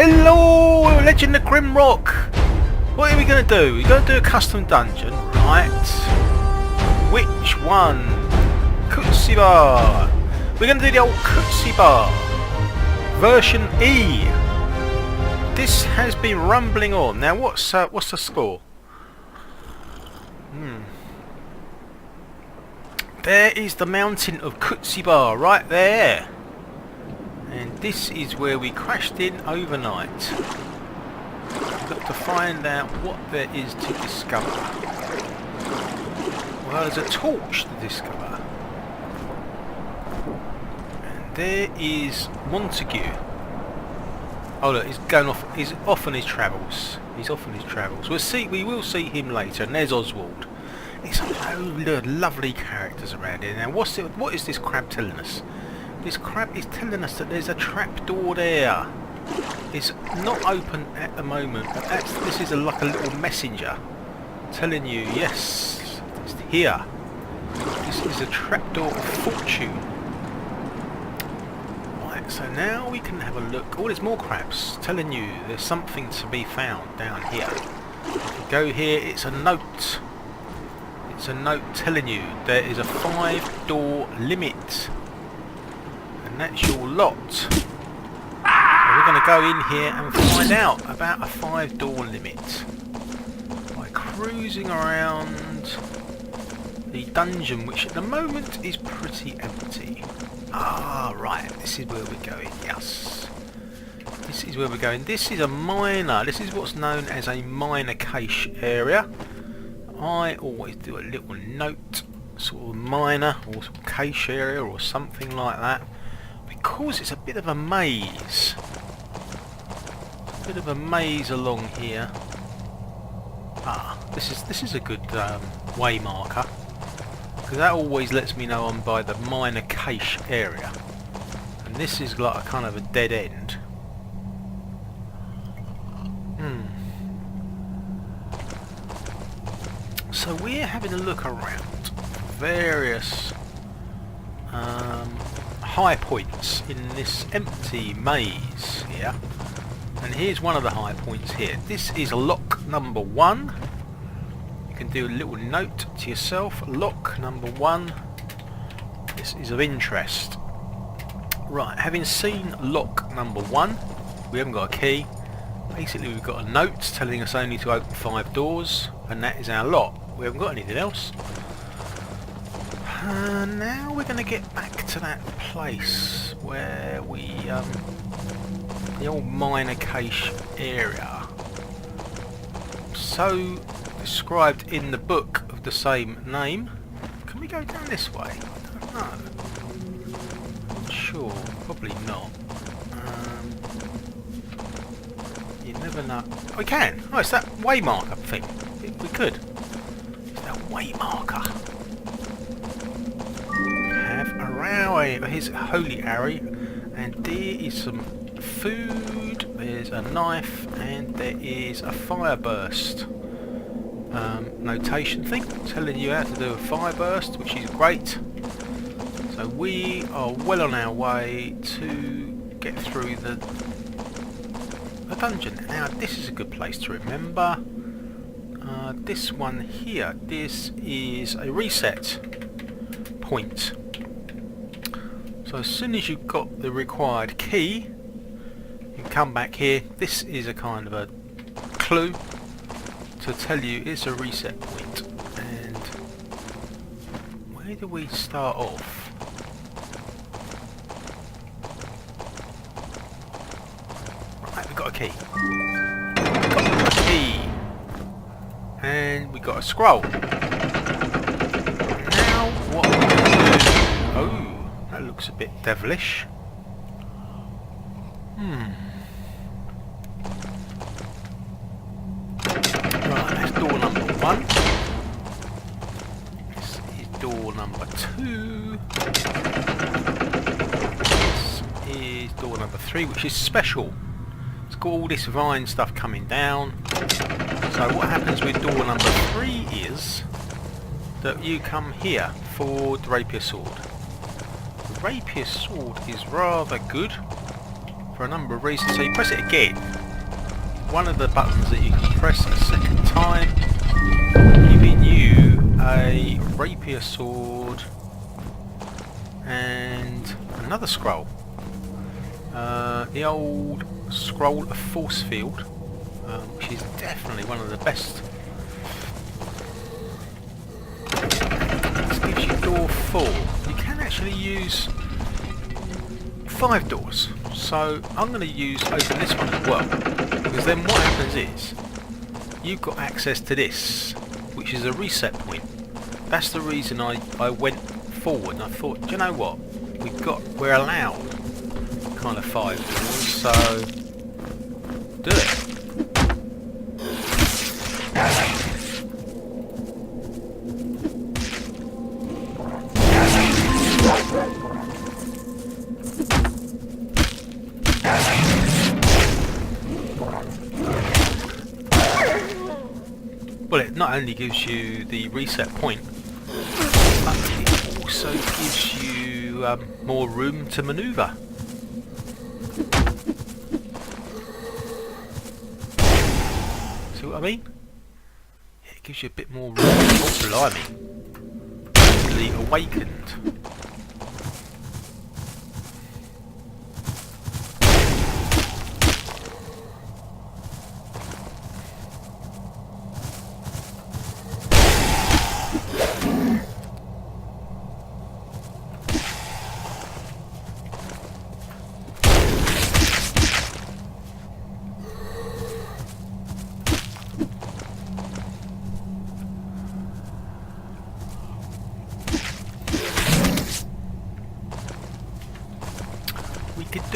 Hello, Legend of Grimrock! What are we going to do? We're going to do a custom dungeon, right? Which one? Kutzeba! We're going to do the old Kutzeba version E. This has been rumbling on. Now what's the score? There is the mountain of Kutzeba right there. And this is where we crashed in overnight. Got to find out what there is to discover. Well, there's a torch to discover. And there is Montague. Oh look, he's going off. He's off on his travels. He's off on his travels. We will see him later. And there's Oswald. It's lovely characters around here. Now, what is this crab telling us? This crab is telling us that there's a trap door there. It's not open at the moment, but this is like a little messenger telling you, yes, it's here. This is a trapdoor of fortune. Right, so now we can have a look. Oh, there's more crabs telling you there's something to be found down here. If you go here, it's a note. It's a note telling you there is a 5-door limit. And that's your lot. So we're going to go in here and find out about a 5-door limit by cruising around the dungeon, which at the moment is pretty empty. Ah, right, this is where we're going, yes. This is where we're going. This is a miner. This is what's known as a miner cache area. I always do a little note, sort of miner or cache area or something like that. Because it's a bit of a maze. A bit of a maze along here. Ah, this is a good way marker. Because that always lets me know I'm by the miner cache area. And this is like a kind of a dead end. So we're having a look around various high points in this empty maze here, and here's one of the high points here. This is lock number 1. You can do a little note to yourself. Lock number 1. This is of interest. Right, having seen lock number 1, we haven't got a key. Basically we've got a note telling us only to open 5 doors, and that is our lot. We haven't got anything else. Now we're going to get back to that place where we, the old miner cache area. So described in the book of the same name. Can we go down this way? I don't know. Not sure. Probably not. You never know. Oh, we can. Oh, it's that way marker thing. We could. It's that way marker. Here's a holy arrow, and there is some food, there's a knife, and there is a fire burst notation thing telling you how to do a fire burst, which is great. So we are well on our way to get through the dungeon. Now this is a good place to remember. This one here, this is a reset point. So as soon as you've got the required key, you come back here. This is a kind of a clue to tell you it's a reset point. And where do we start off? Right, we've got a key. Got a key. And we got a scroll. Now what are we going to do? Oh. That looks a bit devilish. Right, that's door number 1. This is door number 2. This is door number 3, which is special. It's got all this vine stuff coming down. So what happens with door number 3 is that you come here for the rapier sword. The rapier sword is rather good for for a number of reasons. So you press it again. One of the buttons that you can press a second time, giving you a rapier sword and another scroll. The old scroll of force field, which is definitely one of the best. This gives you door 4. You can actually use 5 doors, so I'm going to open this one as well, because then what happens is you've got access to this, which is a reset point. That's the reason I went forward and I thought, do you know what, we're allowed kind of 5 doors, so do it. Well, it not only gives you the reset point, but it also gives you more room to manoeuvre. See what I mean? It gives you a bit more room. Oh, blimey. Totally awakened.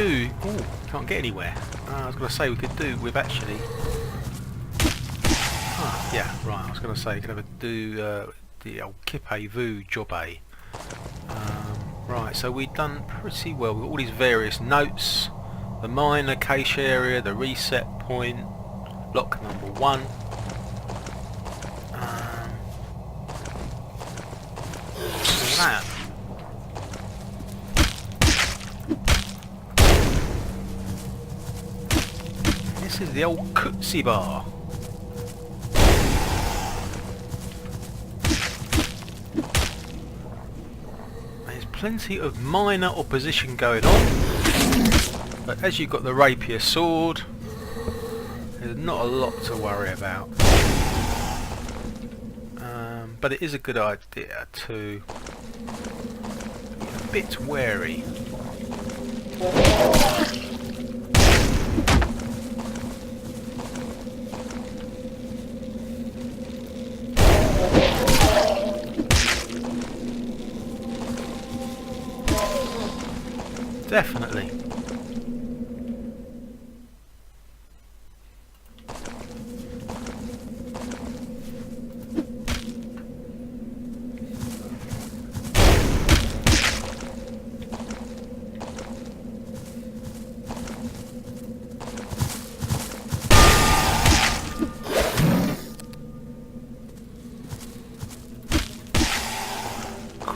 Oh, can't get anywhere. I was going to say we could do with actually. Yeah, right. I was going to say we could have do the old Kippe Vu job A. Right, so we've done pretty well. We've got all these various notes: the mine acacia area, the reset point, lock number 1. What's that? This is the old Kutzeba. There's plenty of minor opposition going on, but as you've got the rapier sword, there's not a lot to worry about. But it is a good idea to be a bit wary. Definitely.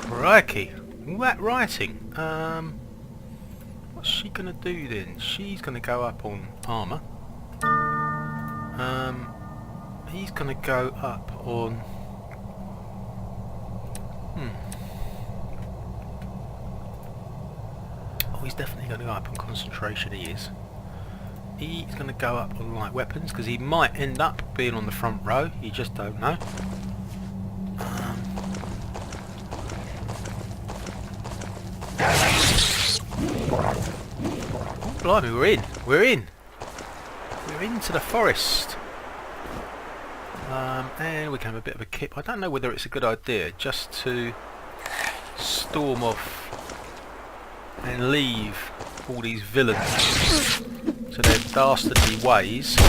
Crikey, all that writing. What's she gonna do then? She's gonna go up on armour. He's gonna go up on. Oh, he's definitely gonna go up on concentration. He is. He's gonna go up on light weapons because he might end up being on the front row. You just don't know. Oh, blimey, we're into the forest, and we can have a bit of a kip. I don't know whether it's a good idea just to storm off and leave all these villains to their dastardly ways. I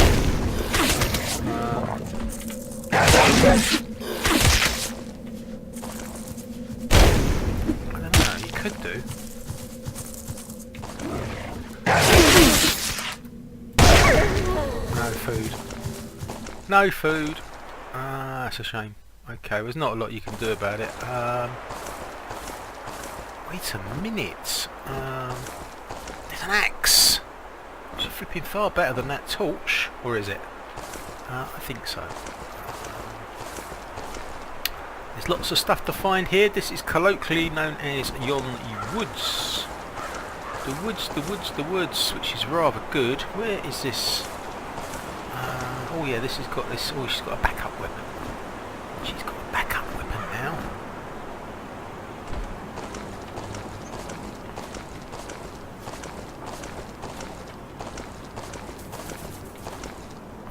don't know, you could do. No food. That's a shame. Okay, there's not a lot you can do about it. Wait a minute. There's an axe. It's flipping far better than that torch, or is it? I think so. There's lots of stuff to find here. This is colloquially known as Yon Woods. The woods, the woods, the woods, which is rather good. Where is this? Oh yeah, this has got this. Oh, she's got a backup weapon. She's got a backup weapon now.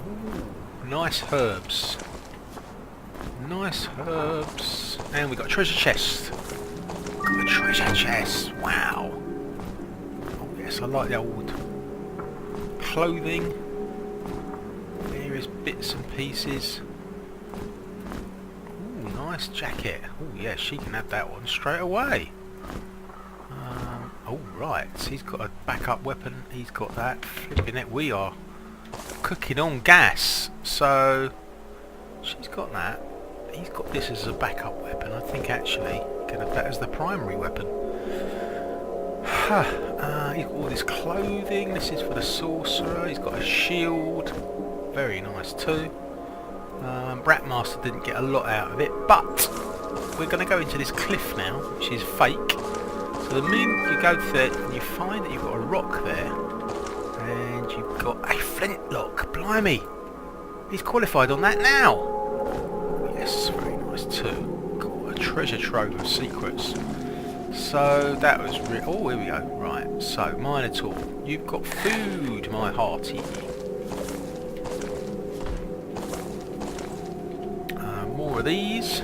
Ooh, nice herbs. Nice herbs. And we got a treasure chest. Got a treasure chest. Wow. Oh yes, I like the old clothing. Various bits and pieces. Ooh, nice jacket. Oh yeah, she can have that one straight away. Oh right, so he's got a backup weapon. He's got that. Flipping it, we are cooking on gas. So she's got that. He's got this as a backup weapon. I think actually can have that as the primary weapon. He's got all this clothing. This is for the sorcerer. He's got a shield. Very nice too. Ratmaster didn't get a lot out of it, but we're going to go into this cliff now, which is fake. So the minute you go there and you find that you've got a rock there, and you've got a flintlock. Blimey! He's qualified on that now. Yes, very nice too. Got a treasure trove of secrets. So that was oh, here we go. Right, so Minotaur, you've got food, my hearty. More of these,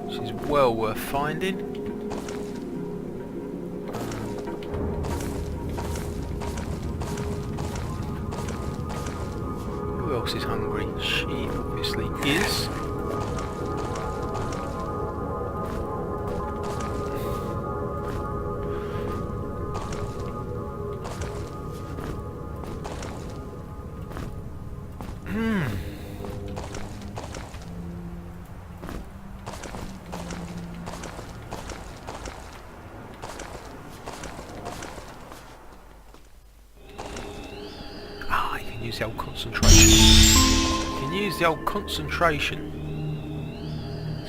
which is well worth finding. Who else is hungry? She obviously is. Use the old concentration. You can use the old concentration.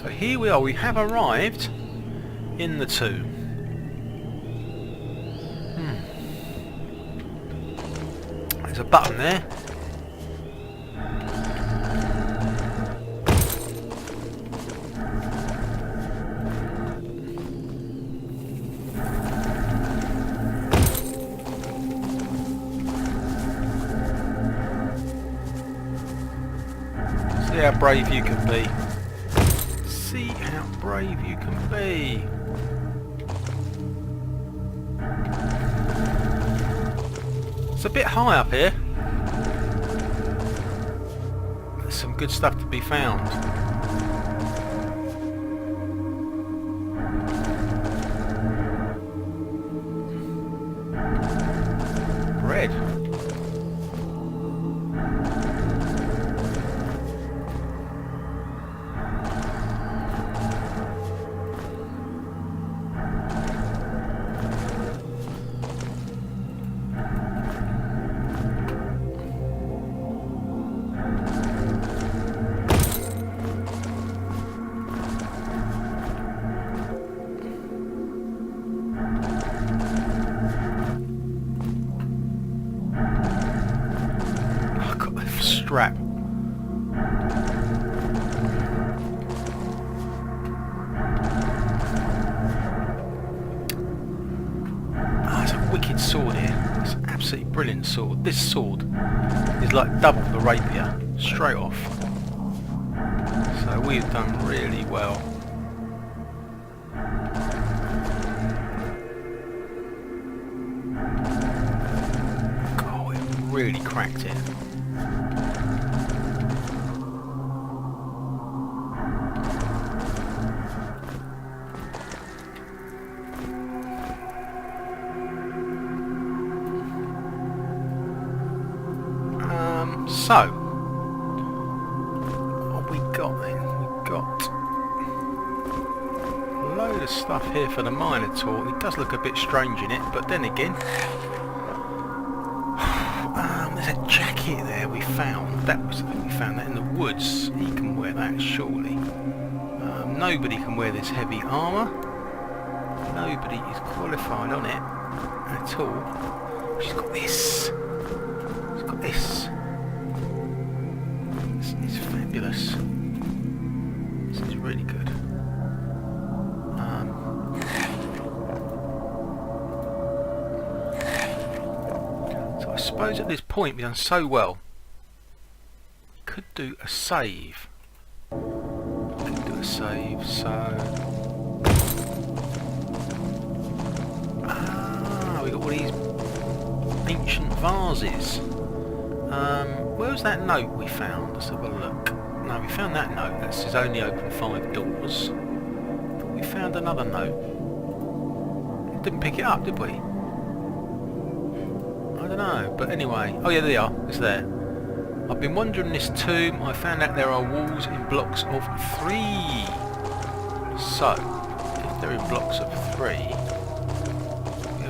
So here we are. We have arrived in the tomb. There's a button there. See how brave you can be. See how brave you can be. It's a bit high up here. There's some good stuff to be found. Bread. Strap. It's a wicked sword here. It's an absolutely brilliant sword. This sword is like double the rapier, straight off. So we've done really well. Oh, it really cracked it. So, what we got then? We got a load of stuff here for the Minotaur. It does look a bit strange in it, but then again, found. That was, I think we found that in the woods. He can wear that, surely. Nobody can wear this heavy armour. Nobody is qualified on it at all. She's got this. She's got this. This is fabulous. This is really good. So I suppose at this point we've done so well. Could do a save. Could do a save, so... we got all these ancient vases. Where was that note we found? Let's have a look. No, we found that note. That says only open 5 doors. But we found another note. Didn't pick it up, did we? I don't know. But anyway. Oh yeah, there they are. It's there. I've been wandering this tomb. I found out there are walls in blocks of 3. So, if they're in blocks of 3...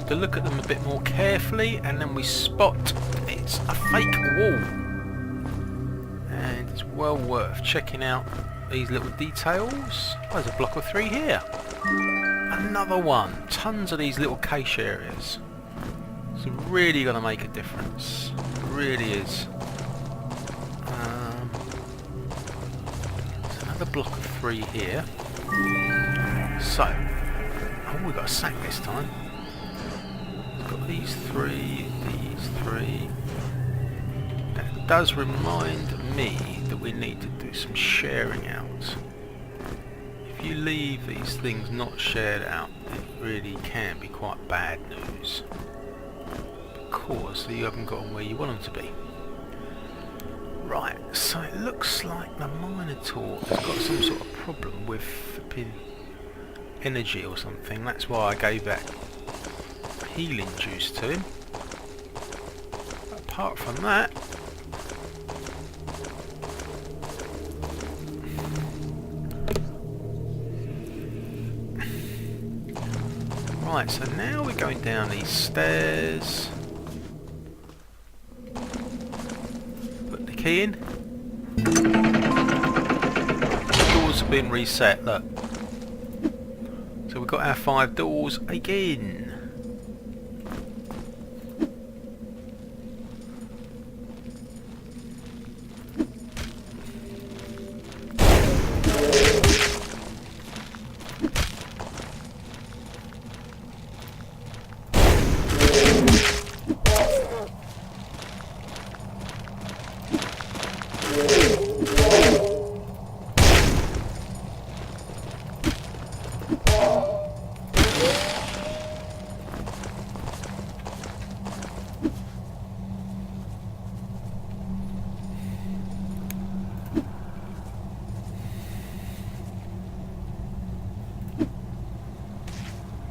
to look at them a bit more carefully, and then we spot it's a fake wall, and it's well worth checking out these little details. There's a block of 3 here, another one, tons of these little cache areas. It's really going to make a difference, it really is. There's another block of 3 here, so oh, we've got a sack this time. Got these 3, these 3. That does remind me that we need to do some sharing out. If you leave these things not shared out, it really can be quite bad news. Because you haven't got them where you want them to be. Right, so it looks like the Minotaur has got some sort of problem with flipping energy or something. That's why I gave that healing juice to him. Apart from that, right, so now we're going down these stairs. Put the key in. Doors have been reset, look. So we've got our 5 doors again.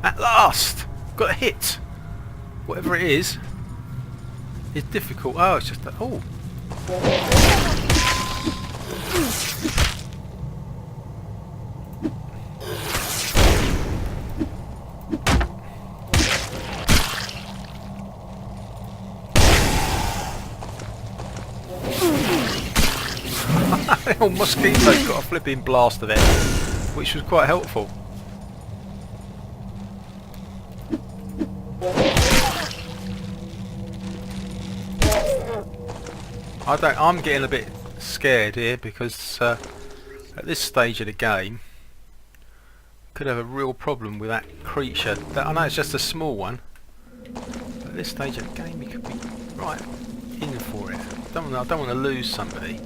At last! Got a hit! Whatever it is difficult. Oh, it's just that. Oh! The old mosquito's got a flipping blast of it, which was quite helpful. I'm getting a bit scared here because at this stage of the game could have a real problem with that creature. I know it's just a small one, but at this stage of the game we could be right in for it. I don't want to lose somebody.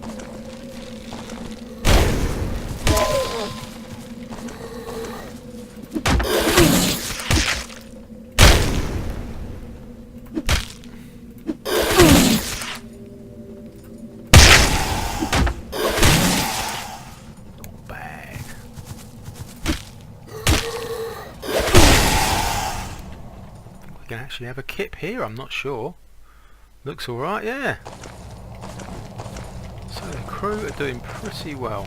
We can actually have a kip here, I'm not sure. Looks alright, yeah. So the crew are doing pretty well.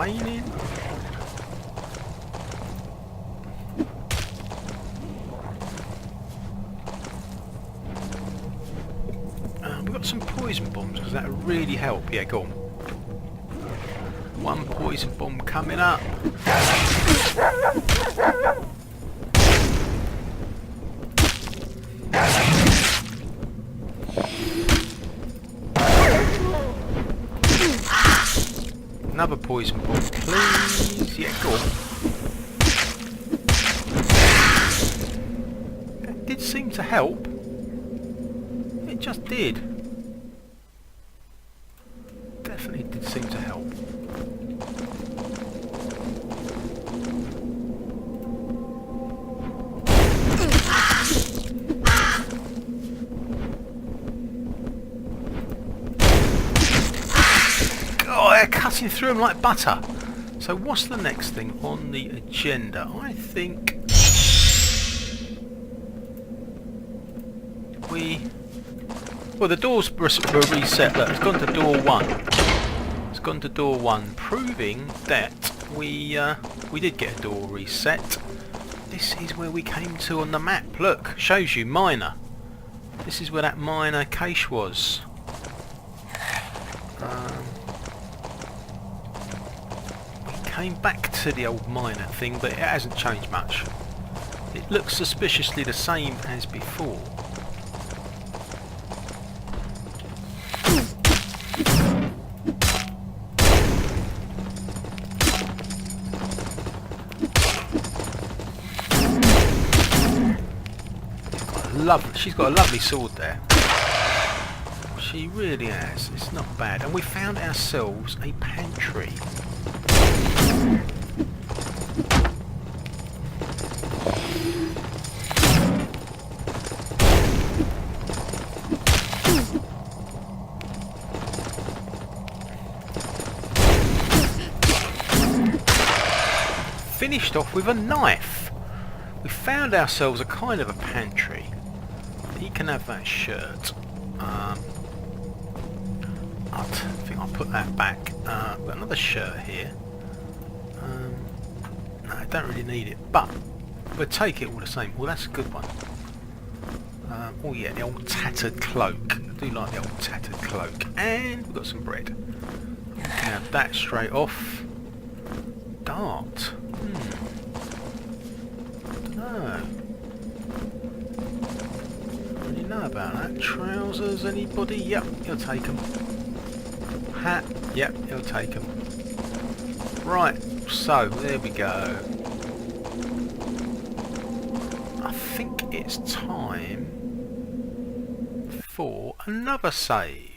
raining. We've got some poison bombs, because that would really help. Yeah, go on. One poison bomb coming up. Another poison bomb, please. Yeah, go on. That did seem to help. It just did. Definitely did seem to help. Cutting through them like butter. So what's the next thing on the agenda? I think well, the doors were reset. Look, it's gone to door 1. It's gone to door 1, proving that we did get a door reset. This is where we came to on the map. Look, shows you miner. This is where that miner cache was. Came back to the old miner thing, but it hasn't changed much. It looks suspiciously the same as before. She's got a lovely sword there. She really has. It's not bad. And we found ourselves a pantry. Finished off with a knife. We found ourselves a kind of a pantry. He can have that shirt. I think I'll put that back. We've got another shirt here. No, I don't really need it, but we'll take it all the same. Well, that's a good one. Oh yeah, the old tattered cloak. I do like the old tattered cloak. And we've got some bread. We can have that straight off. Dart. No. What do you know about that? Trousers, anybody? Yep, he'll take them. Hat? Yep, he'll take them. Right, so there we go. I think it's time for another save.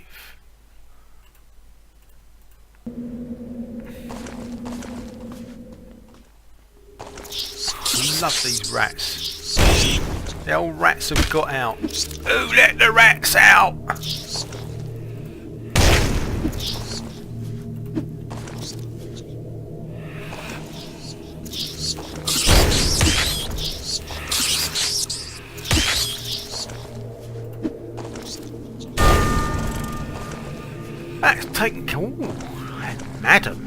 I love these rats. The old rats have got out. Who let the rats out? That's taken. Ooh, madam.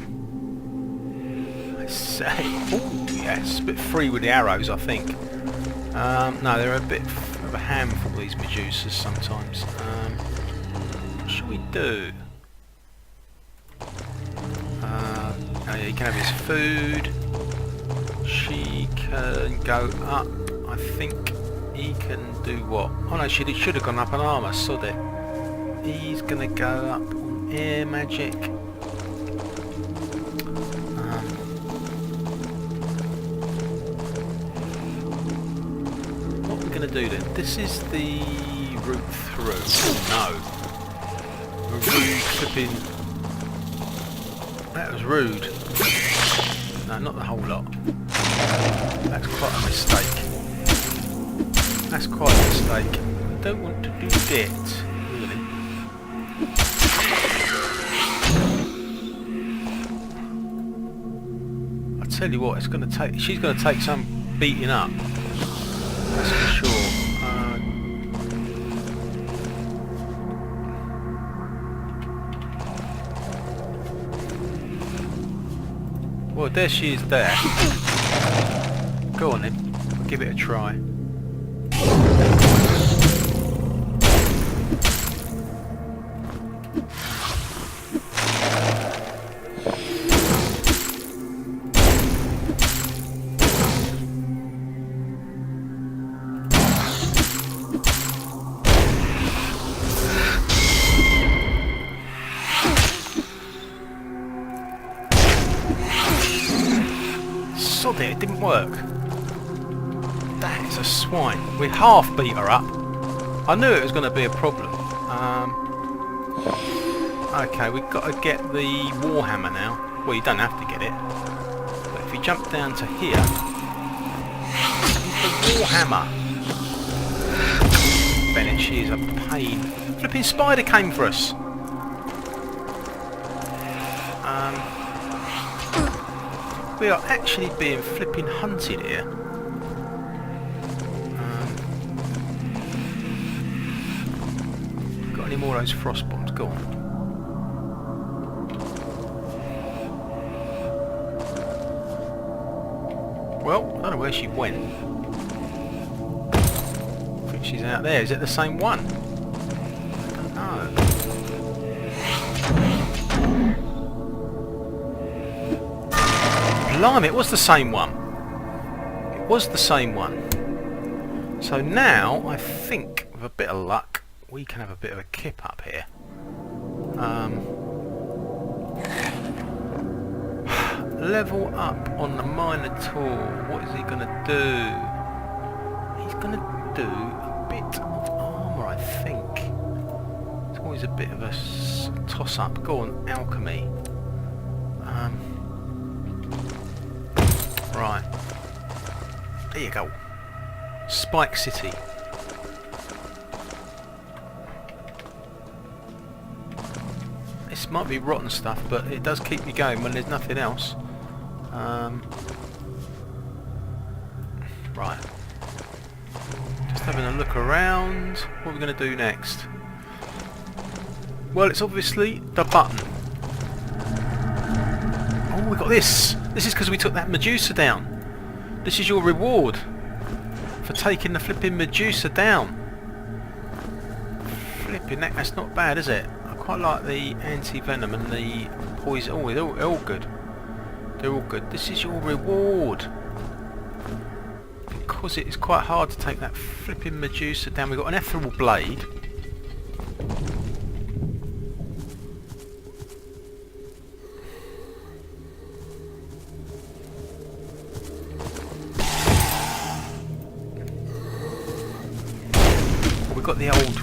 I say. Ooh, yes, a bit free with the arrows, I think. No, they're a bit of a handful, these Medusas sometimes. What should we do? Oh yeah, he can have his food. She can go up. I think he can do what? Oh no, she should have gone up on armour, sod it. He's gonna go up on air magic. What we're gonna do then? This is the route through. Oh no. Rude flipping. That was rude. No, not the whole lot. That's quite a mistake. That's quite a mistake. I don't want to do that, really. I tell you what, it's going to take. She's going to take some beating up. That's for sure. Well, there she is there. Go on then. I'll give it a try. Sod it didn't work. That is a swine. We half beat her up. I knew it was going to be a problem. Okay, we've got to get the Warhammer now. Well, you don't have to get it. But if you jump down to here, the Warhammer. Bennett, she is a pain. Flipping spider came for us. We are actually being flipping hunted here. Got any more of those frost bombs? Go on. Well, I don't know where she went. I think she's out there. Is it the same one? I don't know. Blimey, it was the same one. It was the same one. So now, I think, with a bit of luck, we can have a bit of a kip up here. Level up on the Minotaur. What is he going to do? He's going to do a bit of armour, I think. It's always a bit of a toss-up. Go on, alchemy. Right. There you go. Spike City. This might be rotten stuff, but it does keep me going when there's nothing else. Right. Just having a look around. What are we going to do next? Well, it's obviously the button. Oh, we got this. This is because we took that Medusa down. This is your reward for taking the flipping Medusa down. Flipping that, that's not bad, is it? I quite like the anti-venom and the poison. Oh, they're all good. They're all good. This is your reward. Because it is quite hard to take that flipping Medusa down. We've got an ethereal blade.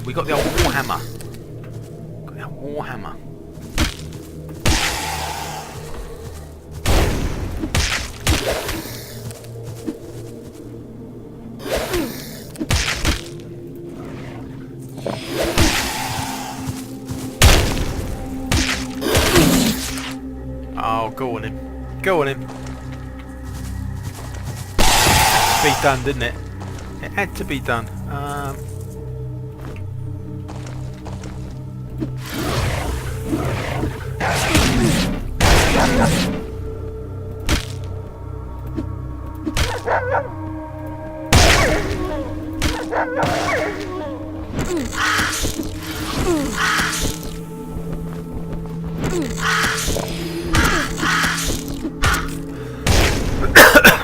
We got the old Warhammer. Got the old Warhammer. Oh, go on him. Go on him. Had to be done, didn't it? It had to be done.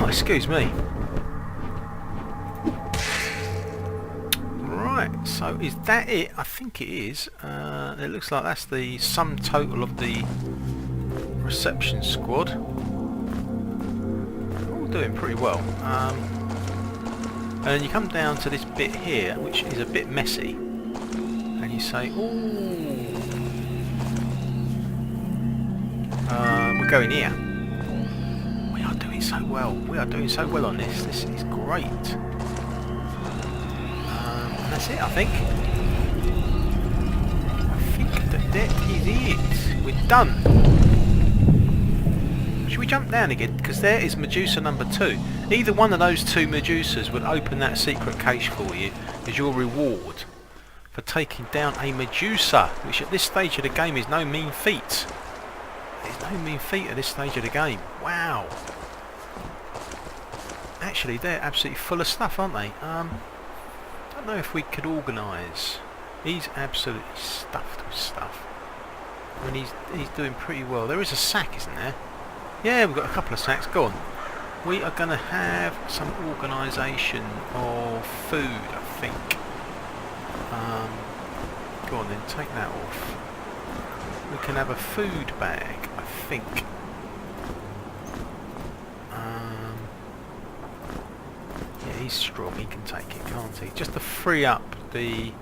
Excuse me. Right, so is that it? I think it is. It looks like that's the sum total of the reception squad. All doing pretty well. And then you come down to this bit here, which is a bit messy, and you say, "Ooh, we're going here." We are doing so well. We are doing so well on this. This is great. And that's it, I think. I think that is it. We're done. Should we jump down again? Because there is Medusa number 2. Either one of those two Medusas would open that secret cache for you as your reward for taking down a Medusa, which at this stage of the game is no mean feat. There's no mean feat at this stage of the game. Wow. Actually, they're absolutely full of stuff, aren't they? Don't know if we could organise. He's absolutely stuffed with stuff. I mean, he's doing pretty well. There is a sack, isn't there? Yeah, we've got a couple of sacks. Go on. We are going to have some organisation of food, I think. Go on then, take that off. We can have a food bag, I think. Yeah, he's strong. He can take it, can't he? Just to free up the...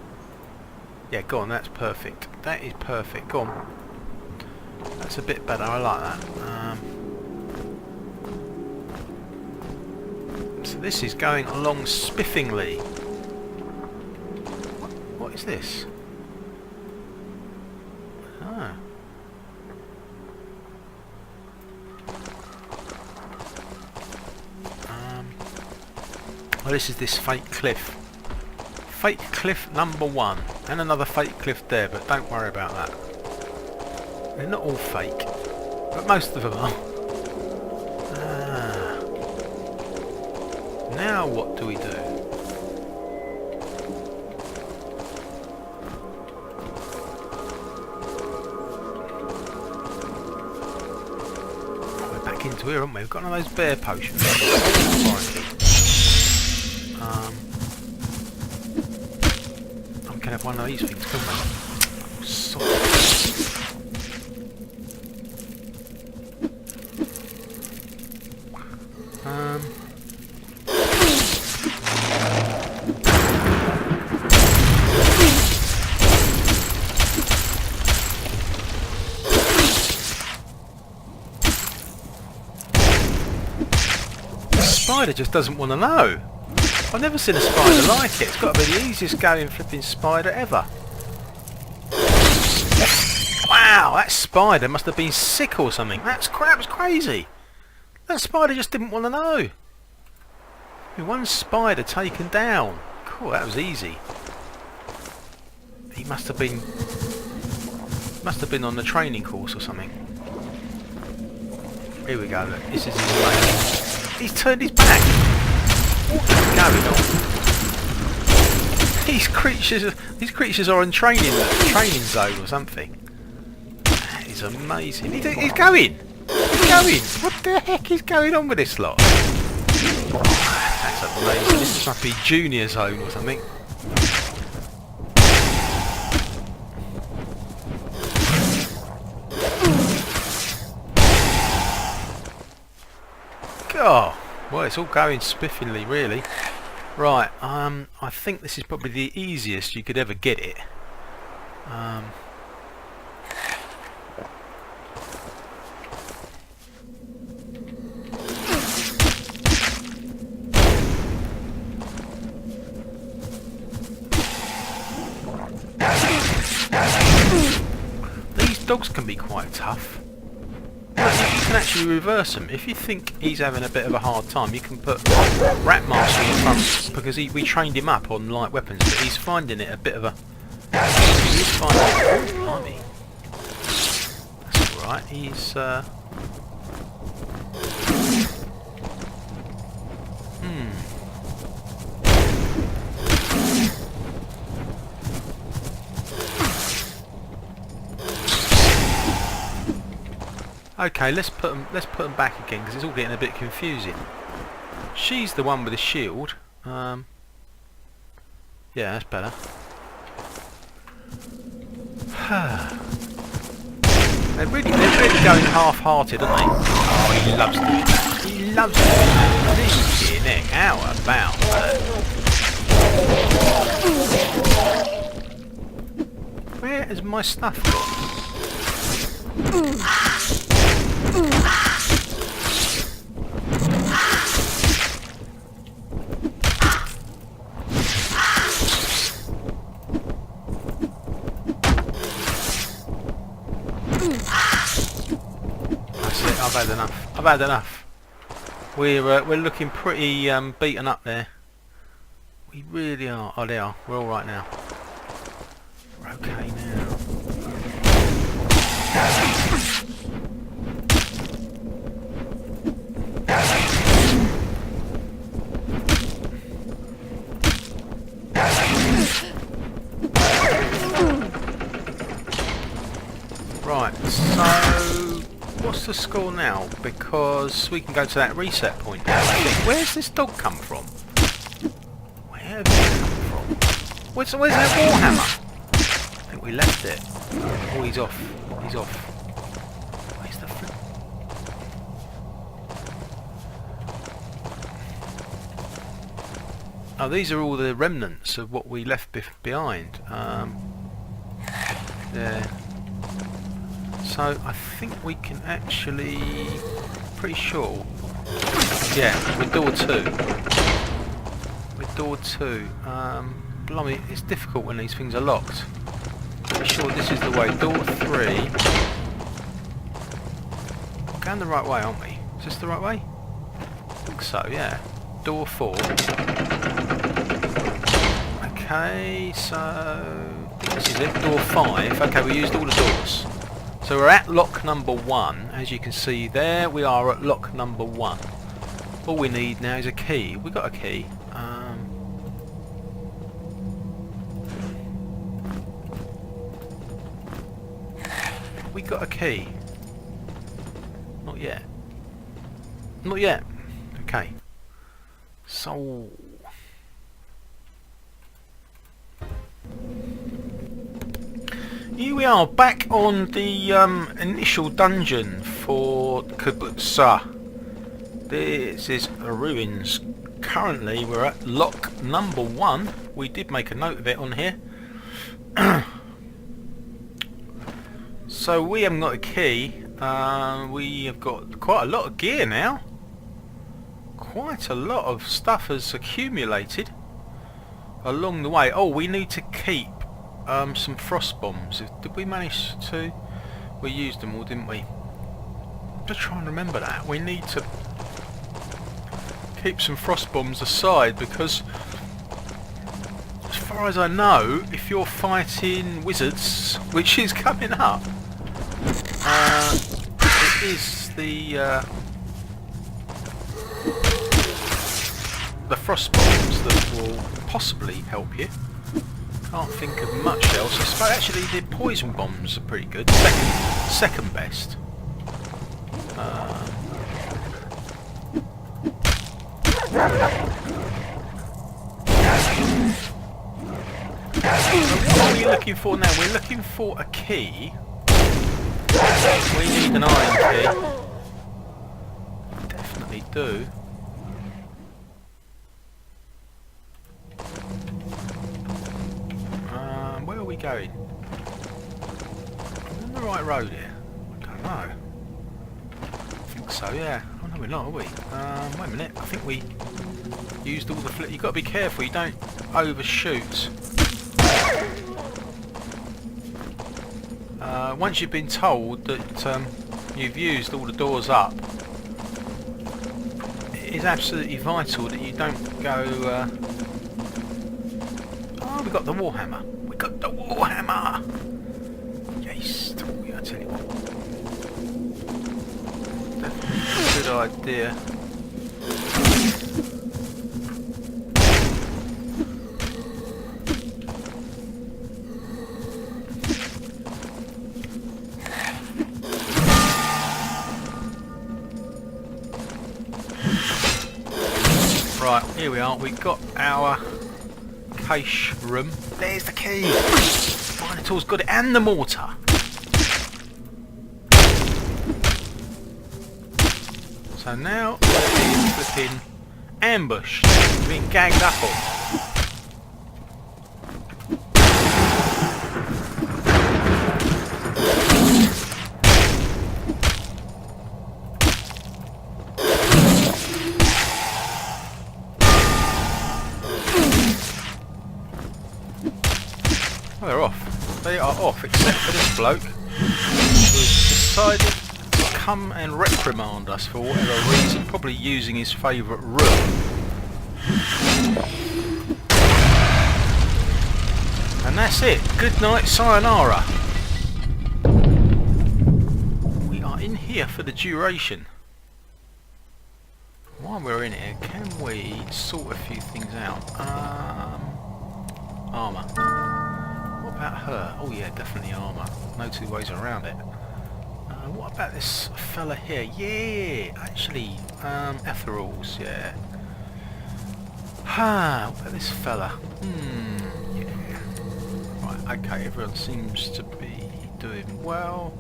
Yeah, go on. That's perfect. That is perfect. Go on. That's a bit better. I like that. So this is going along spiffingly. What is this? Ah. Well, this is this fake cliff. Fake cliff number 1. And another fake cliff there, but don't worry about that. They're not all fake, but most of them are. Ah. Now what do we do? We're back into here, aren't we? We've got one of those bear potions. I can have one of these things, couldn't I? The spider just doesn't want to know. I've never seen a spider like it. It's got to be the easiest going flipping spider ever. Wow, that spider must have been sick or something. That was crazy. That spider just didn't want to know. One spider taken down. Cool, that was easy. He must have been on the training course or something. Here we go, look. This is his way. He's turned his back. What is going on? These creatures are in training zone or something. That is amazing. He's going. He's going. What the heck is going on with this lot? That's amazing. This must be junior zone or something. God. Well, it's all going spiffingly, really. Right, I think this is probably the easiest you could ever get it. These dogs can be quite tough. You can actually reverse them. If you think he's having a bit of a hard time, you can put Ratmaster in front, because we trained him up on light weapons, but he's finding it a bit of a... He's finding it... Oh, blimey. That's alright, he's... Okay, let's put them back again, because it's all getting a bit confusing. She's the one with the shield. Yeah, that's better. they're really going half-hearted, aren't they? Oh, he loves it. He loves it. Really, how about that? Where has my stuff gone? I've had enough. We're looking pretty beaten up there. We really are. Oh, they are. We're all right now. We're okay now. what's the score now? Because we can go to that reset point now. Where's this dog come from? Where have you come from? Where's that warhammer? I think we left it. Oh, he's off. He's off. Where's the flip? Oh, these are all the remnants of what we left behind. There. So I think we can actually, pretty sure, yeah, with door 2. With door 2, blimey, it's difficult when these things are locked. Pretty sure this is the way. Door 3. We're going the right way, aren't we? Is this the right way? I think so, yeah. Door 4. Okay, so this is it. Door 5. Okay, we used all the doors. So we're at lock number 1. As you can see there, we are at lock number 1. All we need now is a key. We got a key. We got a key. Not yet. Not yet. Okay. So here we are, back on the initial dungeon for Kutzeba. This is the ruins. Currently we're at lock number 1. We did make a note of it on here. So we haven't got a key. We have got quite a lot of gear now. Quite a lot of stuff has accumulated along the way. Oh, we need to keep some frost bombs. Did we manage to? We used them all, didn't we? Just trying to remember that. We need to keep some frost bombs aside because, as far as I know, if you're fighting wizards, which is coming up, it is the frost bombs that will possibly help you. Can't think of much else. I suppose actually the poison bombs are pretty good. Second best. What are we looking for now? We're looking for a key. We need an iron key. Definitely do. Where are we going? We're on the right road here. I don't know. I think so, yeah. Oh no, we're not, are we? Wait a minute. I think we used all the flip. You've got to be careful. You don't overshoot. Once you've been told that you've used all the doors up, it is absolutely vital that you don't go. Oh, we got the warhammer. We got the warhammer. Yes, I tell you what. Definitely a good idea. Right, here we are. We've got our cache room. There's the key. Find the tools, got it, and the mortar. So now we're being flipping ambushed. We're being gagged up on. They're off. They are off, except for this bloke who's decided to come and reprimand us for whatever reason, probably using his favourite room. And that's it. Good night, sayonara. We are in here for the duration. While we're in here, can we sort a few things out? Armour. What about her? Oh yeah, definitely armour. No two ways around it. What about this fella here? Yeah, actually, Etherals, yeah. What about this fella? Yeah. Right, okay, everyone seems to be doing well.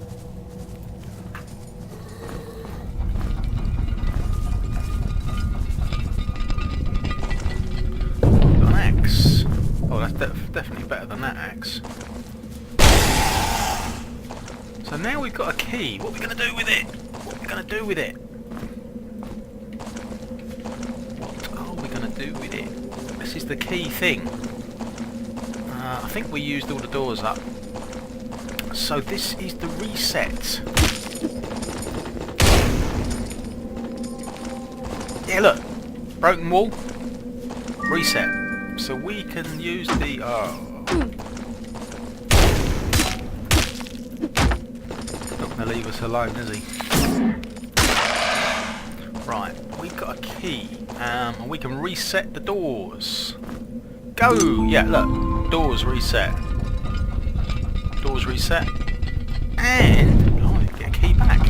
Got an axe. Oh, that's definitely better than that axe. So now we've got a key. What are we going to do with it? What are we going to do with it? What are we going to do with it? This is the key thing. I think we used all the doors up. So this is the reset. Yeah, look. Broken wall. Reset. So we can use the... leave us alone, is he? Right, we've got a key, and we can reset the doors. Go! Yeah, look, doors reset. Doors reset. And, oh, we get a key back.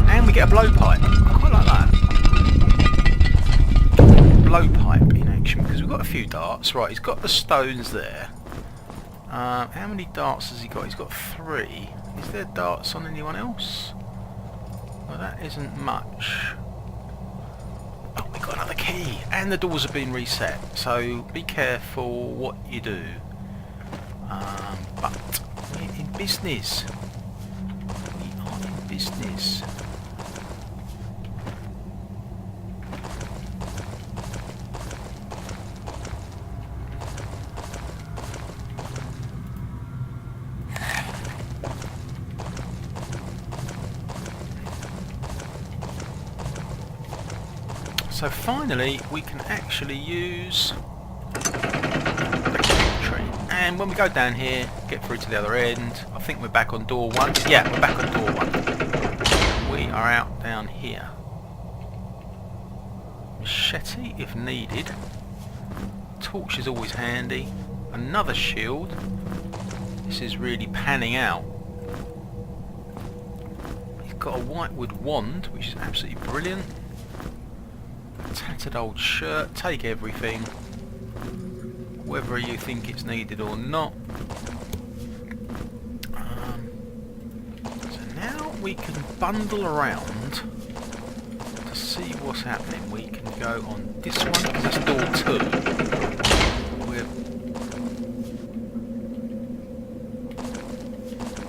And we get a blowpipe. I quite like that. Blowpipe in action, because we've got a few darts. Right, he's got the stones there. How many darts has he got? He's got 3. Is there darts on anyone else? Well, that isn't much. Oh, we got another key, and the doors have been reset. So be careful what you do. But we're in business. We are in business. So finally we can actually use the key tree. And when we go down here, get through to the other end, I think we're back on door 1. Yeah, we're back on door 1. We are out down here. Machete if needed. Torch is always handy. Another shield. This is really panning out. He's got a whitewood wand, which is absolutely brilliant. Tattered old shirt, take everything, whether you think it's needed or not. So now we can bundle around to see what's happening. We can go on this one, because that's door 2.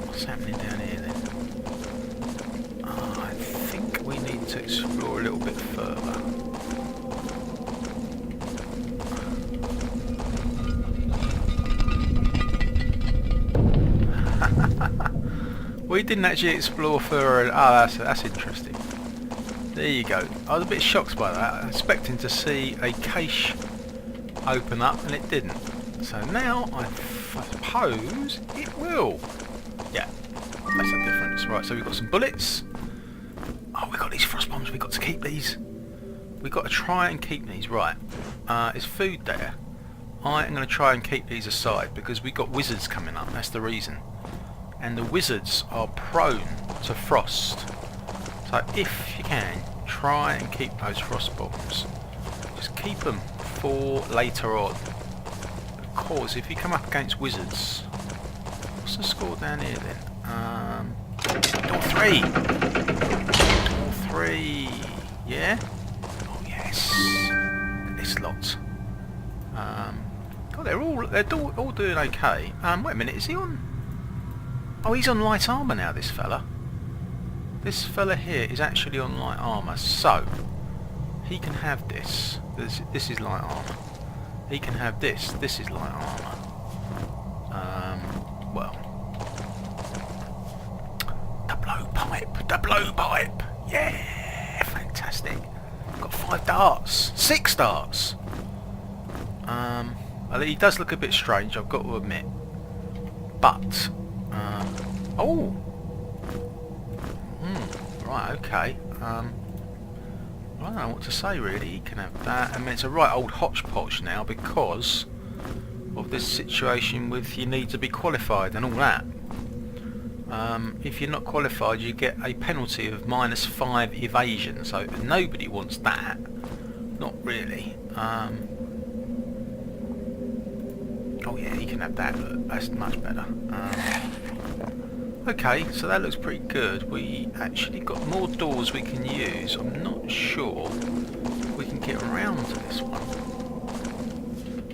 What's happening down here then? I think we need to explore a little bit further. We didn't actually explore further. Oh, that's interesting. There you go. I was a bit shocked by that. I was expecting to see a cache open up, and it didn't. So now I suppose it will. Yeah, that's the difference. Right, so we've got some bullets. Oh, we've got these frost bombs. We've got to keep these. We've got to try and keep these. Right, there's food there. I am going to try and keep these aside because we've got wizards coming up. That's the reason. And the wizards are prone to frost. So if you can, try and keep those frost bombs. Just keep them for later on. Because if you come up against wizards... What's the score down here then? Door 3! Door 3! Yeah? Oh yes! This lot. God, they're all doing okay. Wait a minute, is he on... Oh, he's on light armour now, this fella. This fella here is actually on light armour, so he can have this. This is light armour. He can have this. This is light armour. Well, the blowpipe. The blowpipe. Yeah, fantastic. I've got 5 darts. 6 darts. He does look a bit strange, I've got to admit. But oh! Right, okay. I don't know what to say really. He can have that. I mean, it's a right old hodgepodge now because of this situation with you need to be qualified and all that. If you're not qualified, you get a penalty of -5 evasion, so nobody wants that. Not really. Oh yeah, you can have that. Look, that's much better. Okay, so that looks pretty good. We actually got more doors we can use. I'm not sure we can get around to this one.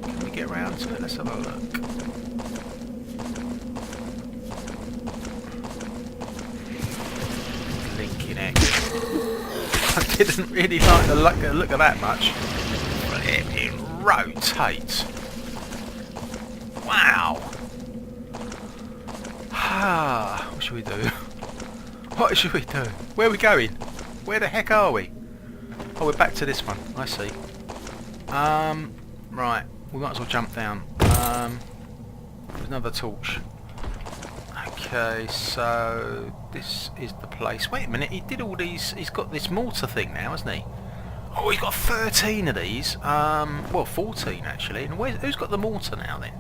Can we get around to it? Let's have a look. Linking X. I didn't really like the look of that much. It rotates. Wow. What should we do? What should we do? Where are we going? Where the heck are we? Oh, we're back to this one. I see. Right. We might as well jump down. There's another torch. Okay, so this is the place. Wait a minute. He did all these. He's got this mortar thing now, hasn't he? Oh, he's got 13 of these. Well, 14 actually. And who's got the mortar now then?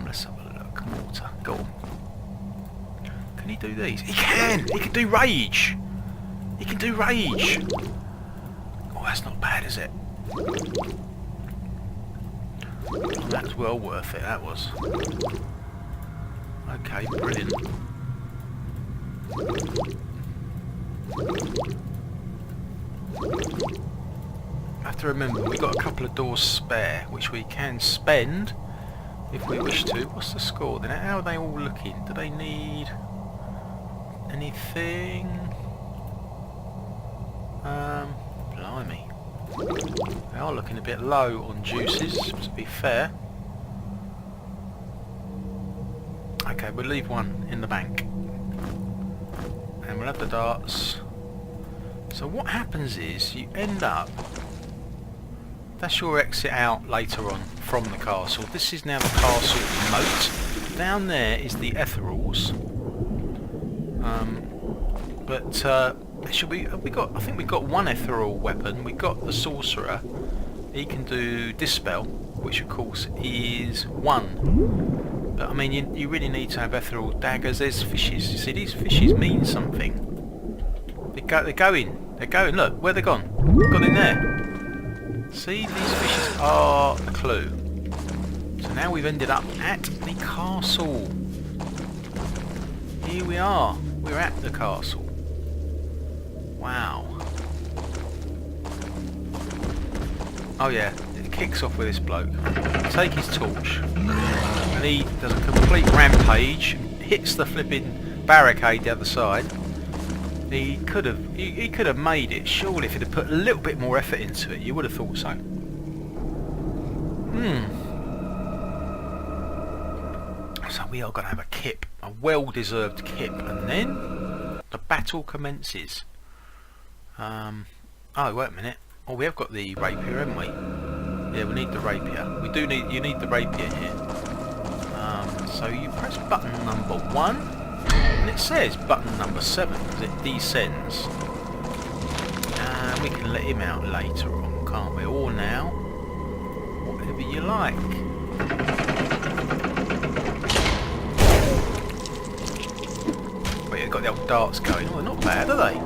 Let's have a look. Mortar. Go on. Can he do these? He can! He can do rage! He can do rage! Oh, that's not bad, is it? Oh, that's well worth it, that was. Okay, brilliant. I have to remember, we've got a couple of doors spare, which we can spend if we wish to. What's the score then? How are they all looking? Do they need anything? Blimey. They are looking a bit low on juices, to be fair. Okay, we'll leave one in the bank. And we'll have the darts. So what happens is, you end up... That's your exit out later on from the castle. This is now the castle moat. Down there is the ethereals. There should be. I think we got one ethereal weapon. We got the sorcerer. He can do dispel, which of course is 1. But I mean, you really need to have ethereal daggers. There's fishes. You see, these fishes mean something. They're going. They're going. Look, where they gone? They've gone in there. See, these fishes are the clue. So now we've ended up at the castle. Here we are. We're at the castle. Wow. Oh yeah, it kicks off with this bloke. Take his torch, and he does a complete rampage, hits the flipping barricade the other side. He could have made it. Surely, if he'd have put a little bit more effort into it, you would have thought so. So we are going to have a kip, a well-deserved kip, and then the battle commences. Oh, wait a minute. Oh, we have got the rapier, haven't we? Yeah, we need the rapier. You need the rapier here. So you press button number 1, and it says button number 7 because it descends. And we can let him out later on, can't we? Or now, whatever you like. Wait, you've got the old darts going. Oh, they're not bad, are they?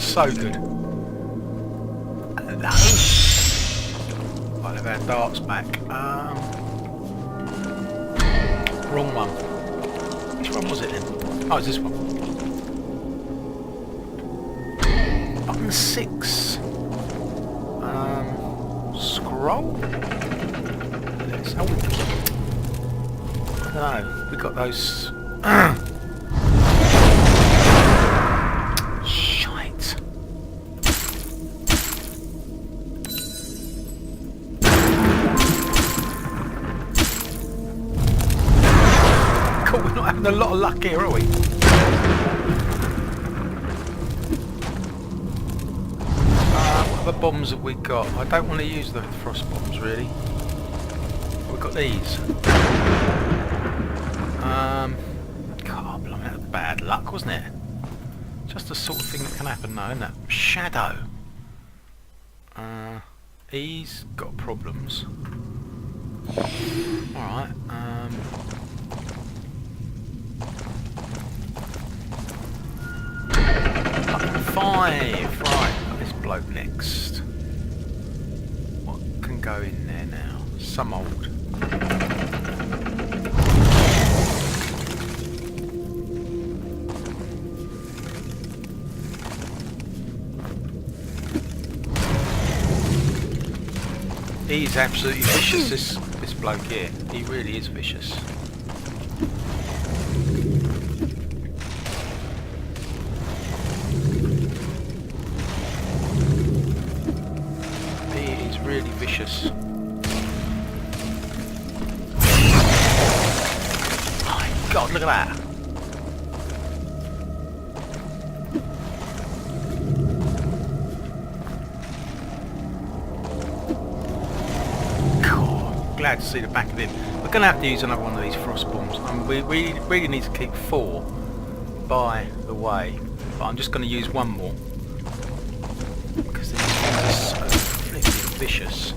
So good. Hello. I'll have our darts back. Wrong one. Which one was it then? Oh, it's this one. Button 6. Scroll. Let's. Oh, I don't know. We got those. A lot of luck here, are we? What other bombs that we got. I don't want to use the frost bombs really. We've got these. God, blimey, that was bad luck, wasn't it? Just the sort of thing that can happen now, isn't it? Shadow. He's got problems. Alright, button 5, right, this bloke next. What can go in there now? Some old. He's absolutely vicious, this bloke here. He really is vicious. He is really vicious. My God, look at that. Glad to see the back of him. We're going to have to use another one of these frost bombs. We really need to keep 4 by the way, but I'm just going to use one more because these things are so flipping vicious.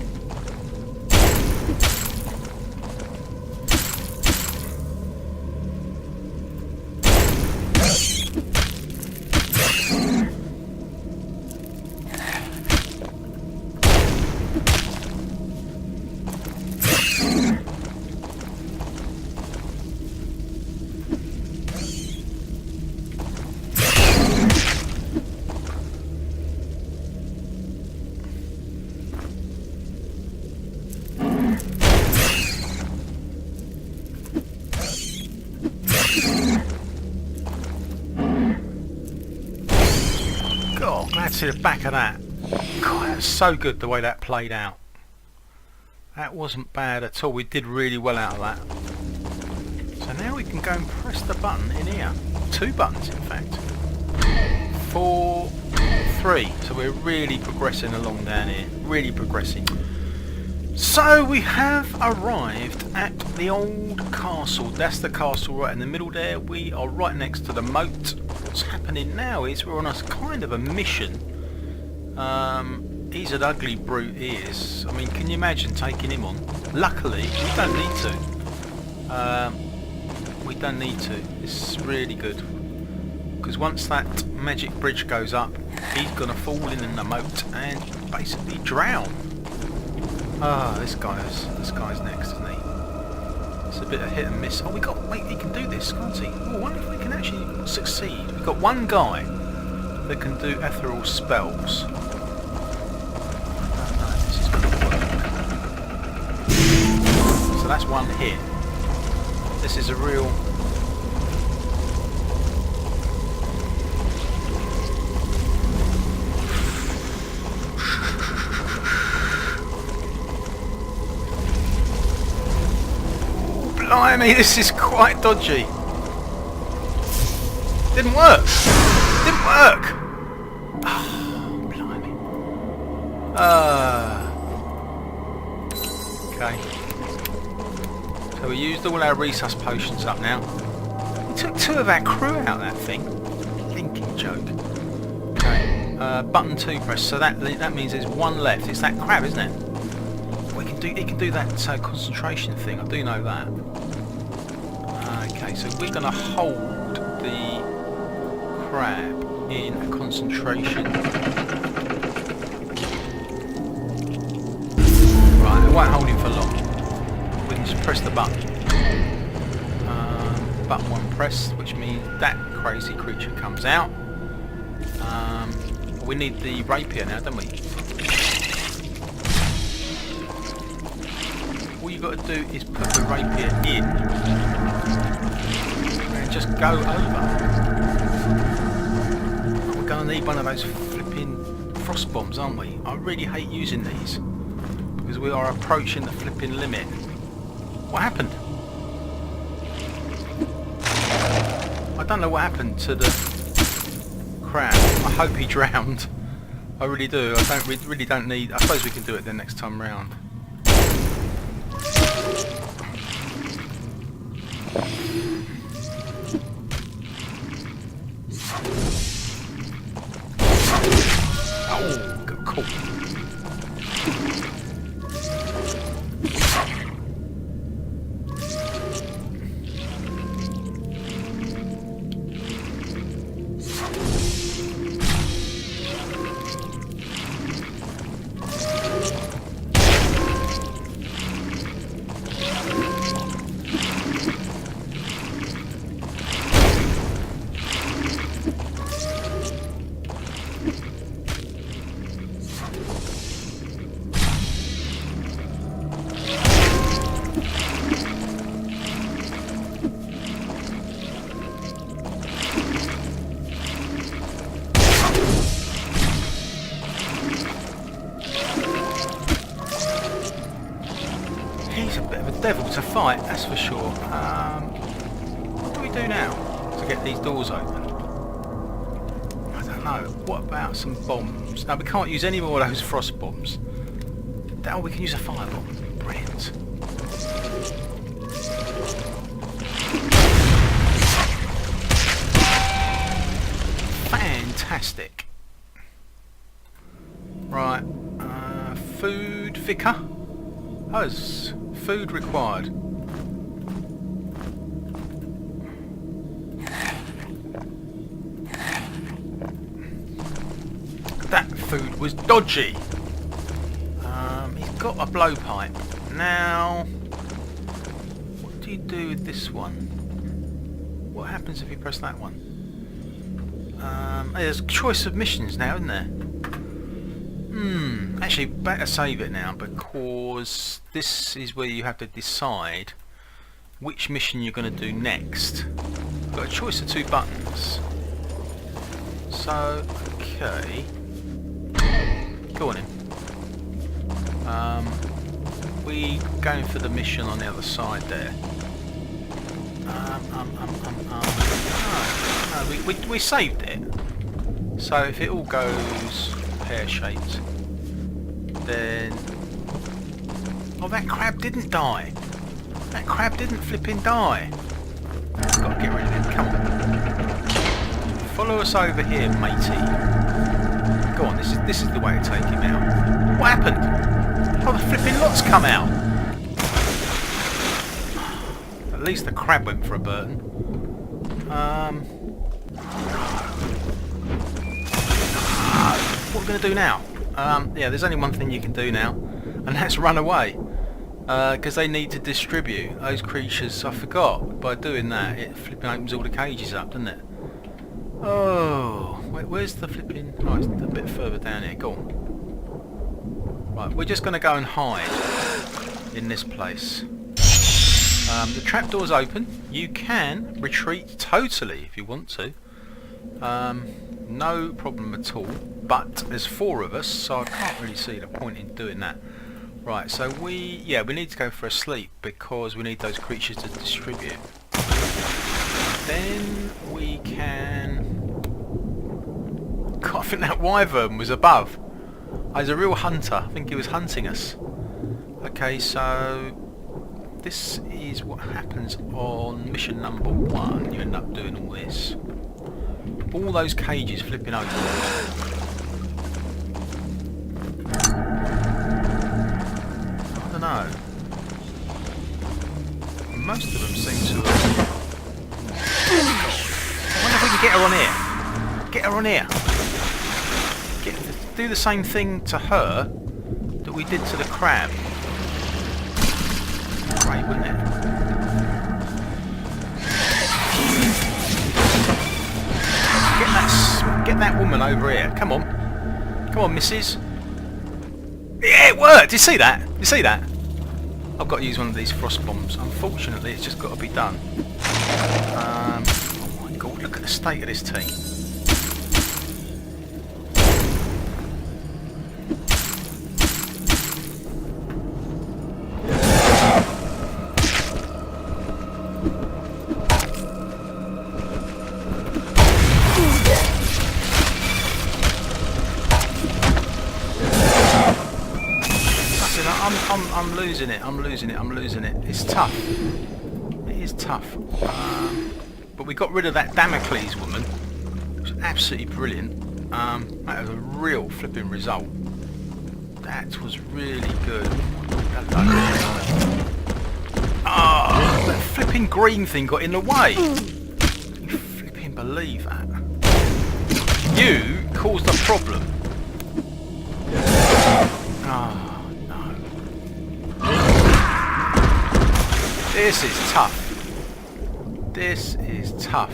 God, glad to see the back of that. God, that was so good the way that played out. That wasn't bad at all. We did really well out of that. So now we can go and press the button in here. 2 buttons in fact. 4, 3. So we're really progressing along down here. Really progressing. So we have arrived at the old castle. That's the castle right in the middle there. We are right next to the moat. What's happening now is we're on a kind of a mission. He's an ugly brute, he is. I mean, can you imagine taking him on? Luckily, we don't need to. We don't need to. It's really good. Because once that magic bridge goes up, he's going to fall in the moat and basically drown. Ah, this guy's next, isn't he? It's a bit of hit and miss. Oh, wait, he can do this, can't he? Oh, I wonder if we can actually succeed. We've got one guy that can do ethereal spells. I don't know if this is going to work. So that's one hit. This is a real... Blimey, this is quite dodgy. Didn't work. Didn't work. Oh, blimey. Okay. So we used all our resus potions up now. We took 2 of our crew out of that thing. Thinking joke. Okay. Button 2 press. So that means there's 1 left. It's that crab, isn't it? It can do that concentration thing. I do know that. Okay, so we're going to hold the crab in a concentration. Right, it won't hold him for long. We can just press the button. Button 1 pressed, which means that crazy creature comes out. We need the rapier now, don't we? All you got to do is put the rapier in and just go over. We're going to need one of those flipping frost bombs, aren't we? I really hate using these because we are approaching the flipping limit. What happened? I don't know what happened to the crab. I hope he drowned. I really do. We really don't need. I suppose we can do it the next time round. Oh, got caught. He's a bit of a devil to fight, that's for sure. What do we do now to get these doors open? I don't know. What about some bombs? No, we can't use any more of those frost bombs. Oh, we can use a firebomb. Brilliant. Fantastic. Right. Food vicar. Oh, it's food required. That food was dodgy. He's got a blowpipe. Now, what do you do with this one? What happens if you press that one? There's a choice of missions now, isn't there? Actually, better save it now, because this is where you have to decide which mission you're going to do next. You've got a choice of 2 buttons. So, okay. Go on in. We going for the mission on the other side there. No, we saved it. So if it all goes pear-shaped, then... Oh, that crab didn't die. That crab didn't flipping die. I've got to get rid of him. Come on. Follow us over here, matey. Go on, this is the way to take him out. What happened? Oh, the flipping lot's come out. At least the crab went for a burn. What are we going to do now? Yeah, there's only one thing you can do now, and that's run away. Because they need to distribute those creatures. I forgot. By doing that, it flipping opens all the cages up, doesn't it? Oh, where's the flipping... Oh, it's a bit further down here. Go on. Right, we're just going to go and hide in this place. The trapdoor's open. You can retreat totally if you want to. No problem at all. But there's 4 of us, so I can't really see the point in doing that. Right, so we need to go for a sleep because we need those creatures to distribute. Then we can... God, I think that wyvern was above. Oh, he's a real hunter. I think he was hunting us. Okay, so this is what happens on mission number 1. You end up doing all this. All those cages flipping open. I don't know. Most of them seem to have... I wonder if we can get her on here. Get her on here. Do the same thing to her that we did to the crab. Great, wouldn't it? Get that woman over here. Come on. Come on, missus. Yeah, it worked! You see that? You see that? I've got to use one of these frost bombs. Unfortunately, it's just got to be done. Oh my god, look at the state of this team. I'm losing it. I'm losing it. I'm losing it. It's tough. It is tough. But we got rid of that Damocles woman, which was absolutely brilliant. That was a real flipping result. That was really good. Ah, that flipping green thing got in the way. Can you flipping believe that? You caused a problem. Oh, no. This is tough. This is tough.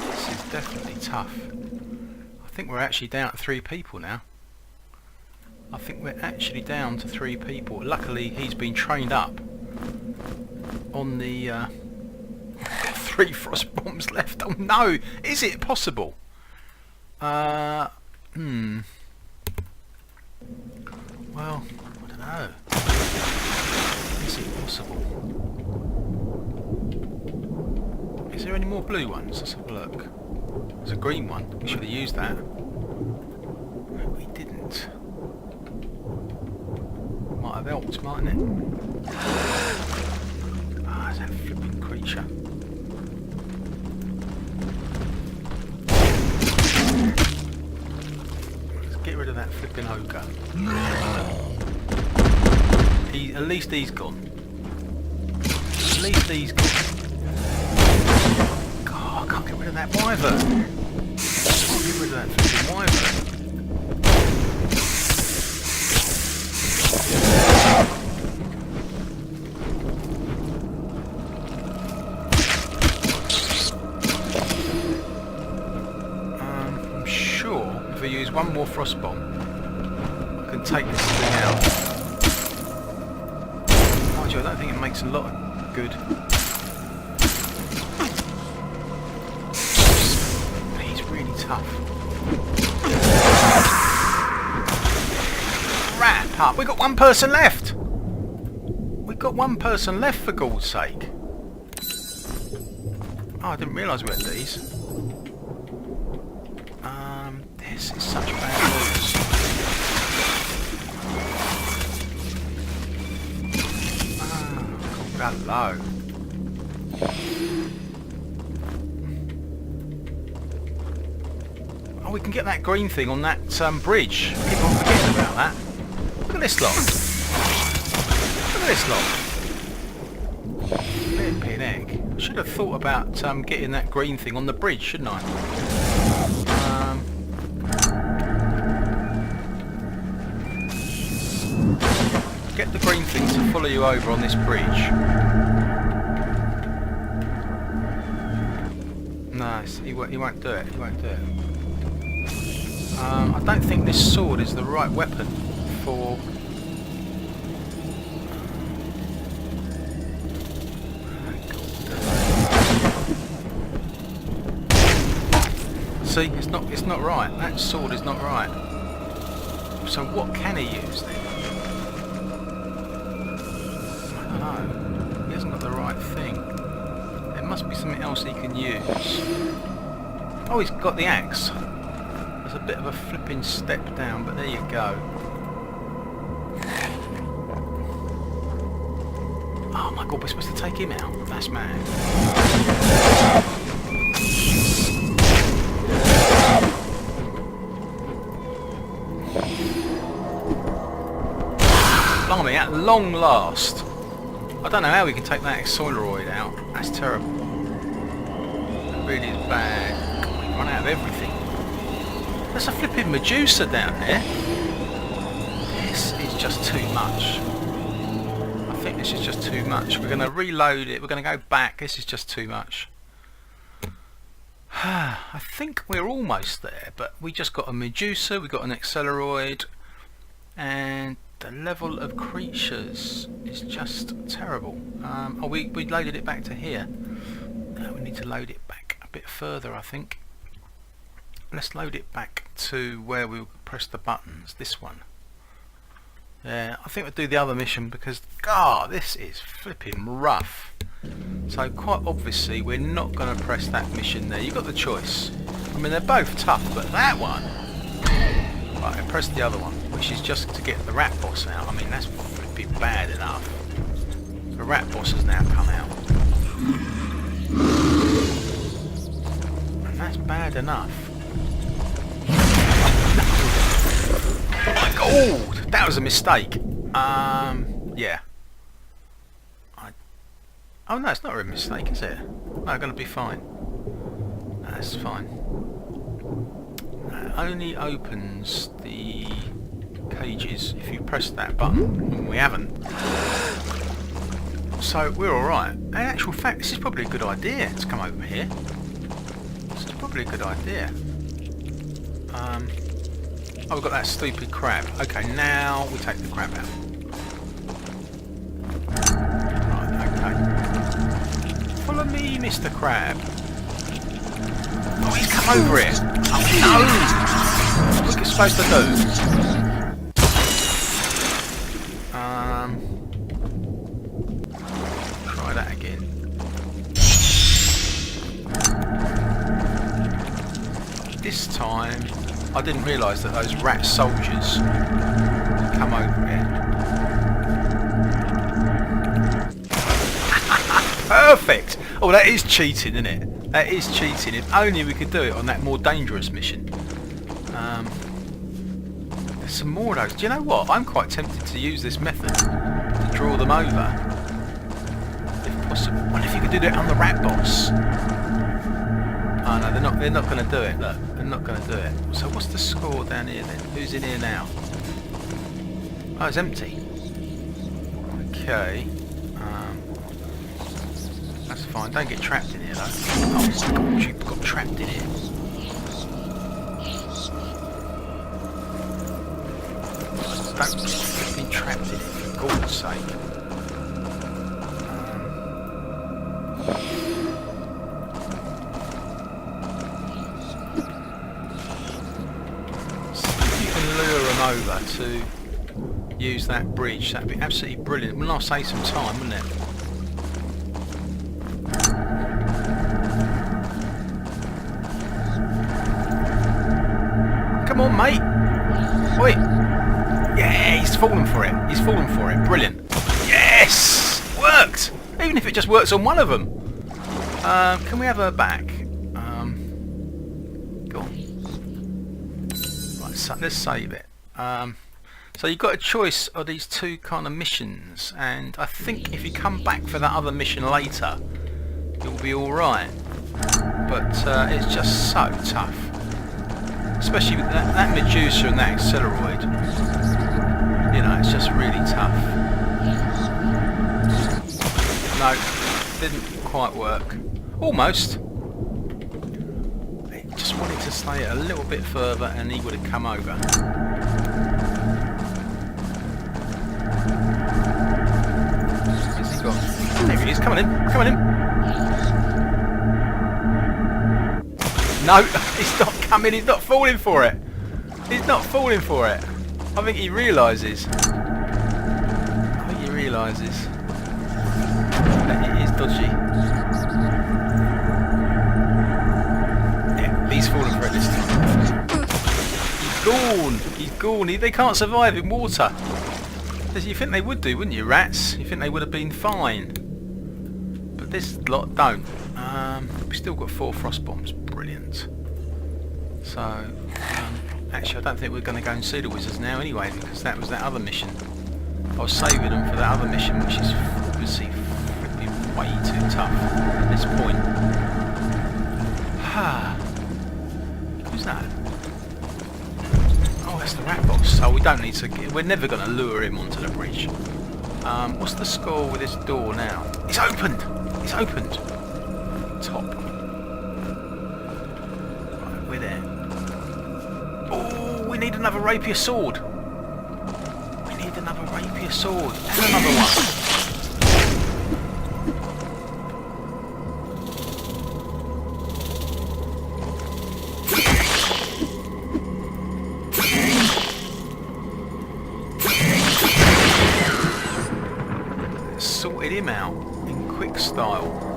This is definitely tough. I think we're actually down to 3 people now. I think we're actually down to 3 people. Luckily, he's been trained up on the 3 frost bombs left. Oh no! Is it possible? Well, I don't know. Is it possible? Is there any more blue ones? Let's have a look. There's a green one. We should have used that. No, we didn't. Might have helped, mightn't it? Ah, it's that flipping creature. Let's get rid of that flipping ogre. At least he's gone. At least he's gone. God, I can't get rid of that wyvern. I can't get rid of that flipping wyvern. I'm sure if I use one more frost bomb, I can take this thing out. Mind you, I don't think it makes a lot of good. He's really tough. Wrap up! We've got 1 person left! We've got 1 person left, for God's sake. Oh, I didn't realise we had these. This is such bad news. Hello. Oh, we can get that green thing on that bridge. Keep on forgetting about that. Look at this lot. Look at this lot. Flipping egg. I should have thought about getting that green thing on the bridge, shouldn't I? Get the green thing to follow you over on this bridge. No, he won't do it. He won't do it. I don't think this sword is the right weapon for... See, it's not right. That sword is not right. So what can he use then? I don't know. He hasn't got the right thing. There must be something else he can use. Oh, he's got the axe. There's a bit of a flipping step down, but there you go. Oh my god, we're supposed to take him out? That's mad. Blimey, at long last. I don't know how we can take that acceleroid out. That's terrible. That really is bad. God, we run out of everything. There's a flipping Medusa down there. This is just too much. I think this is just too much. We're going to reload it. We're going to go back. This is just too much. I think we're almost there, but we just got a Medusa, we got an acceleroid, and the level of creatures is just terrible. Oh, we loaded it back to here. We need to load it back a bit further, I think. Let's load it back to where we press the buttons, this one. Yeah, I think we'll do the other mission because, God, this is flipping rough. So quite obviously we're not going to press that mission there. You've got the choice. I mean, they're both tough, but that one, Right, I press the other one, which is just to get the rat boss out. I mean, that's flipping bad enough. The rat boss has now come out. And that's bad enough. Oh my god! That was a mistake. Yeah. Oh no, it's not a mistake, is it? No, going to be fine. That's fine. That only opens the cages if you press that button. We haven't. So we're alright. In actual fact, this is probably a good idea to come over here. This is probably a good idea. Oh, we've got that stupid crab. Okay, now we take the crab out. Follow me, Mr. Crab. Oh, he's come over it. Oh no! What's it supposed to do? Try that again. This time, I didn't realise that those rat soldiers come over it. Perfect! Oh, that is cheating, isn't it? That is cheating. If only we could do it on that more dangerous mission. There's some more of those. Do you know what? I'm quite tempted to use this method to draw them over. If possible. Wonder if you could do that on the rat boss. Oh no, they're not going to do it, look. They're not going to do it. So what's the score down here then? Who's in here now? Oh, it's empty. Okay. That's fine. Don't get trapped in here though. Oh my god, you got trapped in here. Don't get me trapped in it, for God's sake. See if you can lure them over to use that bridge. That'd be absolutely brilliant. Wouldn't I save some time, wouldn't it? Come on, mate. Wait. Yeah, he's fallen for it. He's fallen for it. Brilliant. Yes! Worked! Even if it just works on one of them. Can we have her back? Go on. Right, so let's save it. So you've got a choice of these two kind of missions, and I think if you come back for that other mission later, you'll be alright. But it's just so tough. Especially with that Medusa and that Acceleroid. You know, it's just really tough. No, didn't quite work. Almost. It just wanted to stay a little bit further and he would have come over. Where's he gone? There he is, coming in, coming in. No, he's not coming, he's not falling for it. He's not falling for it. I think he realises. that it is dodgy. Yeah, he's falling for it this time. He's gone. He's gone. They can't survive in water. You think they would do, wouldn't you, rats? You think they would have been fine. But this lot don't. We've still got 4 frost bombs. Brilliant. So, actually I don't think we're going to go and see the wizards now anyway, because that was that other mission. I was saving them for that other mission, which is obviously flipping way too tough at this point. Who's that? Oh, that's the rat boss. So we don't need to we're never going to lure him onto the bridge. What's the score with this door now? It's opened! It's opened! Top. Right, we're there. Oh, we need another rapier sword. We need another rapier sword. And another one. Sorted him out in quick style.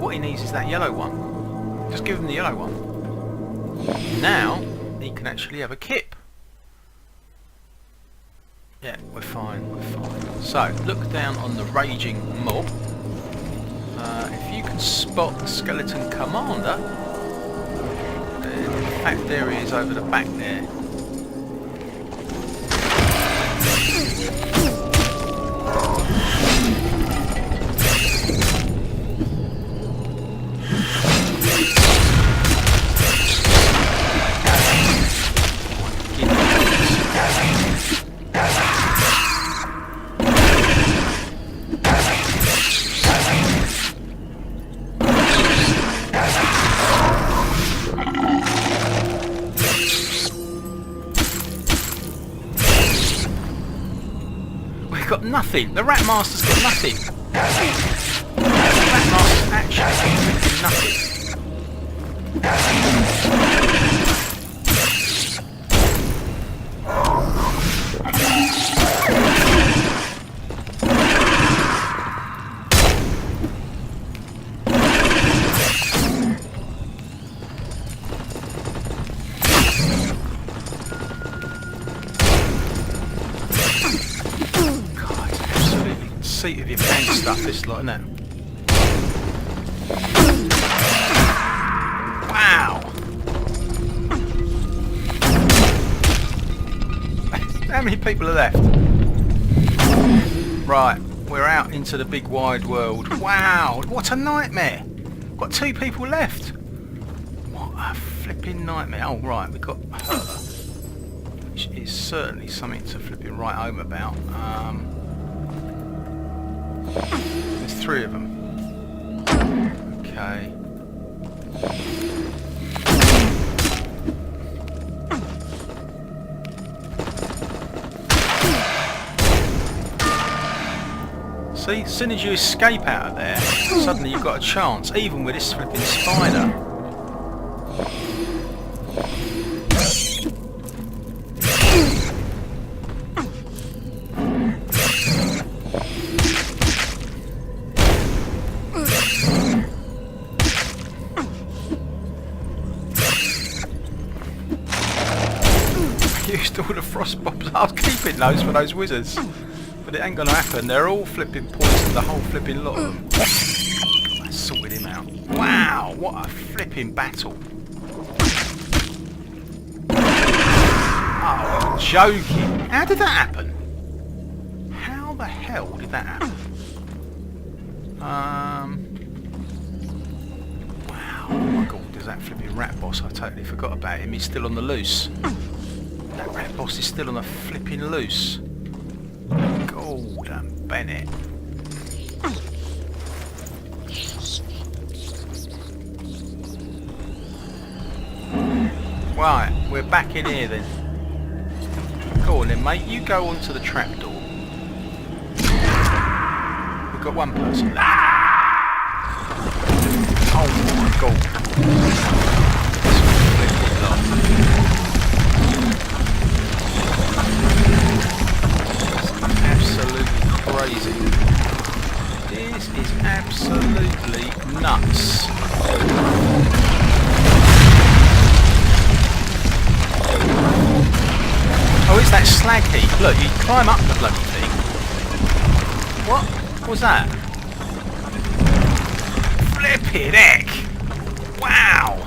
what he needs is that yellow one. Just give him the yellow one. Now he can actually have a kip. Yeah, we're fine, we're fine. So, look down on the raging mob. If you can spot the skeleton commander, then in fact there he is over the back there. Got nothing. The Rat Master's got nothing. The Rat Master's actually got nothing. Seat of your pants stuff, this lot, isn't it? Wow! How many people are left? Right, we're out into the big wide world. Wow, what a nightmare! Got 2 people left. What a flipping nightmare. Oh right, we've got her, which is certainly something to flipping write home about. There's 3 of them. Okay. See, as soon as you escape out of there, suddenly you've got a chance, even with this flipping spider. Used all the frost bombs. I was keeping those for those wizards, but it ain't gonna happen. They're all flipping poisoned, the whole flipping lot of them. I sorted him out. Wow, what a flipping battle! Oh, joking! How did that happen? How the hell did that happen? Wow! Oh my God! There's that flipping rat boss. I totally forgot about him. He's still on the loose. That rat boss is still on the flipping loose. Golden Bennett. Right, we're back in here then. Go on then, mate. You go onto the trapdoor. We've got 1 person left. Oh my God. Crazy. This is absolutely nuts. Oh, it's that slag heap. Look, you climb up the bloody thing. What was that? Flippin' heck! Wow!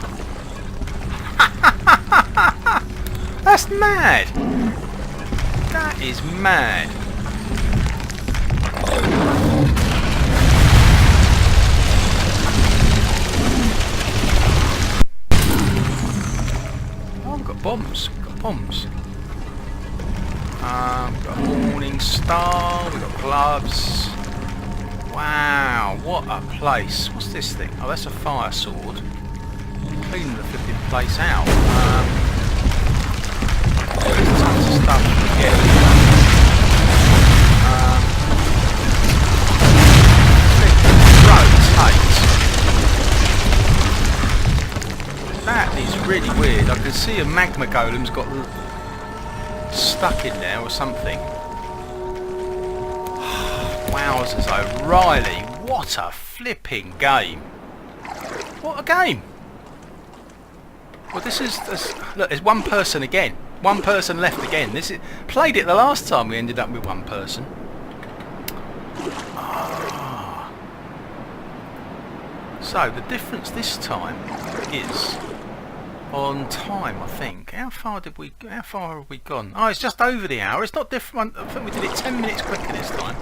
That's mad! That is mad. Oh, we've got bombs. We've got bombs. We've got a morning star. We've got gloves. Wow, what a place. What's this thing? Oh, that's a fire sword. Cleaning the flipping place out. There's tons of stuff to get. That is really weird. I can see a magma golem's got stuck in there or something. Wowzers, O'Reilly, what a flipping game. What a game! Well, this is look. There's one person again. One person left again. This is played it the last time. We ended up with one person. Ah. So the difference this time is on time. I think. How far have we gone? Oh, it's just over the hour. It's not different. I think we did it 10 minutes quicker this time.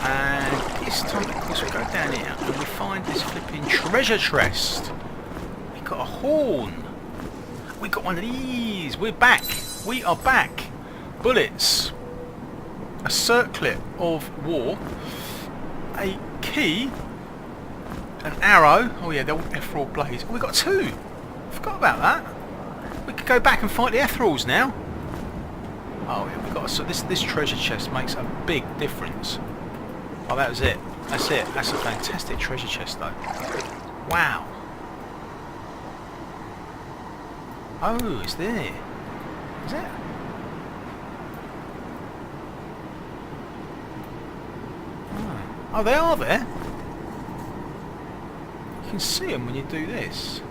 And this time, of course, we go down here and we find this flipping treasure chest. We got a horn. We got one of these. We're back. We are back. Bullets. A circlet of war. A key. An arrow. Oh yeah, they're all ethereal blades. Oh, we got two. Forgot about that. We could go back and fight the ethereals now. Oh yeah, we got. So this treasure chest makes a big difference. Oh, that was it. That's it. That's a fantastic treasure chest, though. Wow. Oh, it's there. Is it? Oh, they are there. You can see them when you do this.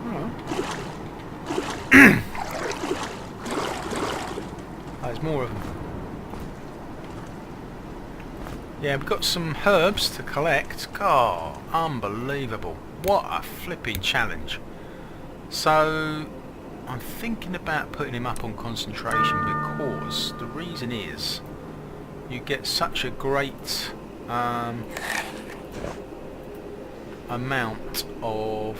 Oh. Oh, there's more of them. Yeah, we've got some herbs to collect. God, unbelievable. What a flipping challenge. So, I'm thinking about putting him up on concentration because the reason is you get such a great amount of...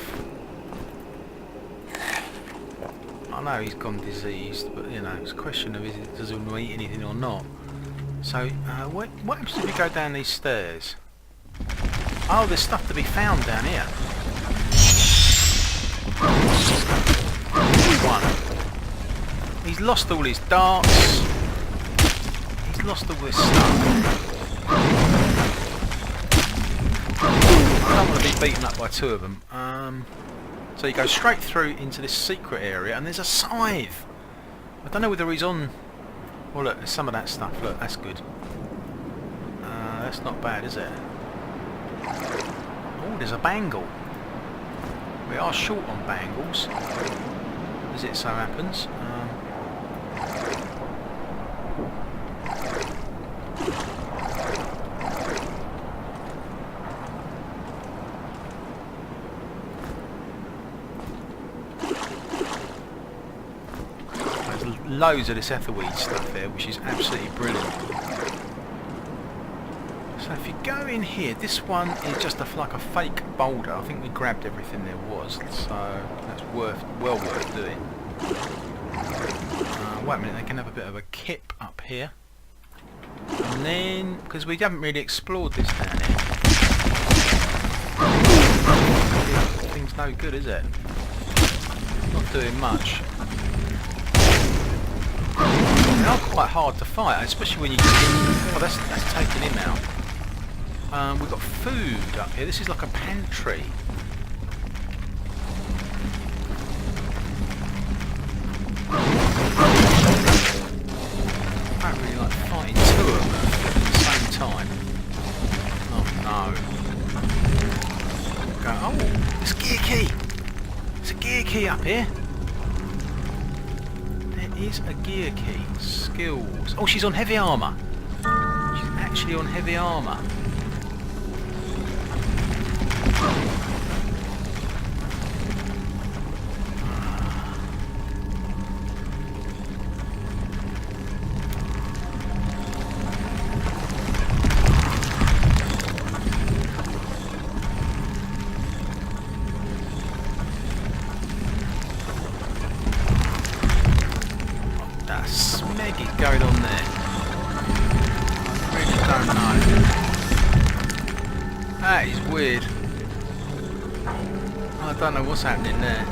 I know he's gone diseased, but you know, it's a question of does he eat anything or not. So, what happens if you go down these stairs? Oh, there's stuff to be found down here. One. He's lost all his darts. He's lost all this stuff. I don't want to be beaten up by two of them. So you go straight through into this secret area, and there's a scythe. I don't know whether he's on... Oh look, there's some of that stuff. Look, that's good. That's not bad, is it? Oh, there's a bangle. We are short on bangles, as it so happens. There's loads of this etherweed stuff there, which is absolutely brilliant. So if you go in here, this one is just like a fake boulder. I think we grabbed everything there was, so that's well worth doing. Wait a minute, they can have a bit of a kip up here. And then, because we haven't really explored this down here. Thing's no good, is it? Not doing much. They are quite hard to fight, especially when you... Oh, that's taking him out. We've got food up here. This is like a pantry. I don't really like fighting two of them at the same time. Oh no. Go, oh, there's a gear key. There's a gear key up here. There is a gear key. Skills. Oh, she's on heavy armour. She's actually on heavy armour. That smeg is going on there. I really don't know. That is weird. I don't know what's happening there.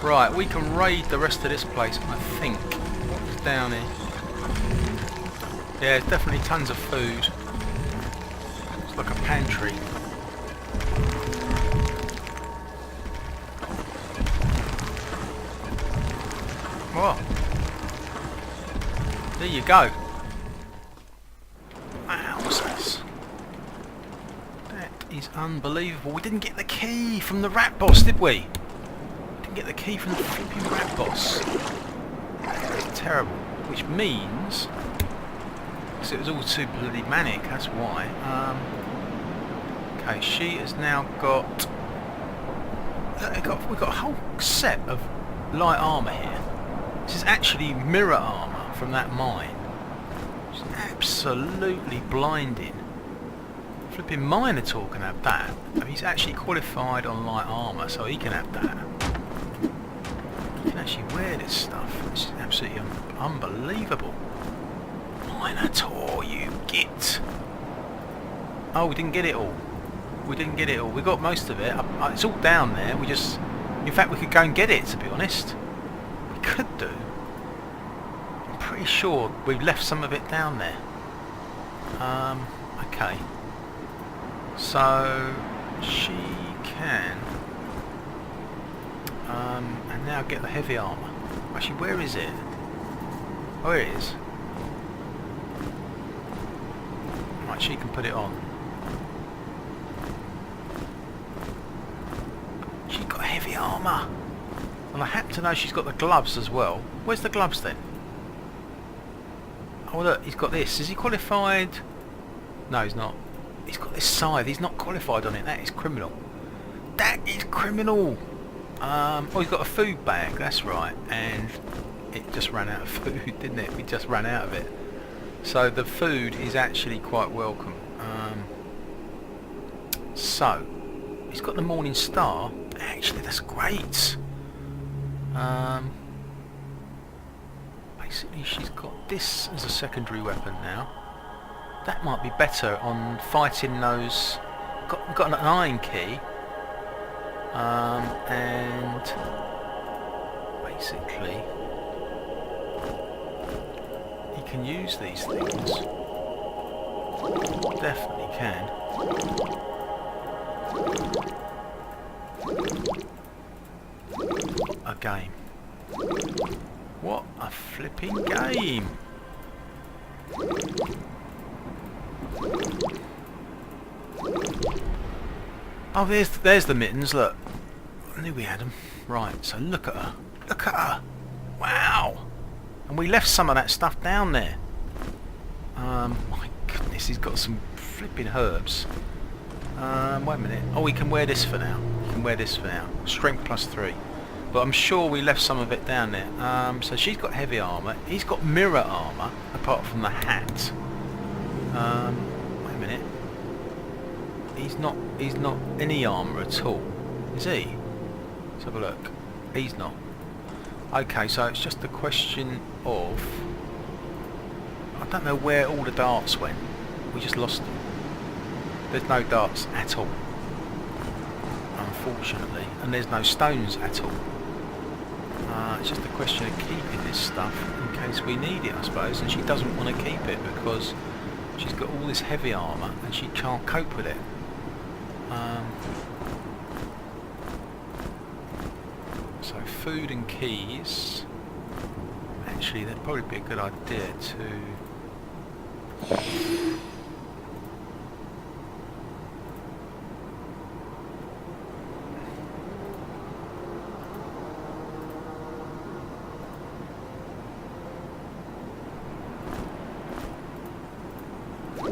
Right, we can raid the rest of this place, I think. What's down here? Yeah, there's definitely tons of food. like a pantry. Well, there you go. Wowzers. That is unbelievable. We didn't get the key from the rat boss, did we? Didn't get the key from the flipping rat boss. That's terrible. Which means, because it was all too bloody manic, that's why. Okay, she has now got. We've got a whole set of light armour here. This is actually mirror armour from that mine. It's absolutely blinding. Flipping Minotaur can have that. I mean, he's actually qualified on light armour, so he can have that. He can actually wear this stuff. This is absolutely unbelievable. Minotaur, you git! Oh, we didn't get it all. We didn't get it all. We got most of it. It's all down there. We just... In fact, we could go and get it, to be honest. We could do. I'm pretty sure we've left some of it down there. Okay. So, she can... and now get the heavy armour. Actually, where is it? Oh, here it is. Right, she can put it on. She's got heavy armour. Well, I happen to know she's got the gloves as well. Where's the gloves then? Oh look, he's got this. Is he qualified? No, he's not. He's got this scythe. He's not qualified on it. That is criminal. That is criminal. Oh, he's got a food bag. That's right. And it just ran out of food, didn't it? We just ran out of it. So the food is actually quite welcome. So he's got the Morning Star. Actually, that's great. Basically, she's got this as a secondary weapon now. That might be better on fighting those. We've got an iron key, and basically, he can use these things. Definitely can. A game. What a flipping game! Oh, there's the mittens. Look, I knew we had them. Right, so look at her. Look at her. Wow! And we left some of that stuff down there. My goodness, he's got some flipping herbs. Wait a minute. Oh, we can wear this for now. We can wear this for now. Strength +3. But I'm sure we left some of it down there. So she's got heavy armour. He's got mirror armour, apart from the hat. Wait a minute. He's not any armour at all, is he? Let's have a look. He's not. Okay, so it's just a question of... I don't know where all the darts went. We just lost them. There's no darts at all, unfortunately, and there's no stones at all. It's just a question of keeping this stuff in case we need it, I suppose, and she doesn't want to keep it because she's got all this heavy armour and she can't cope with it. So food and keys, actually that'd probably be a good idea to...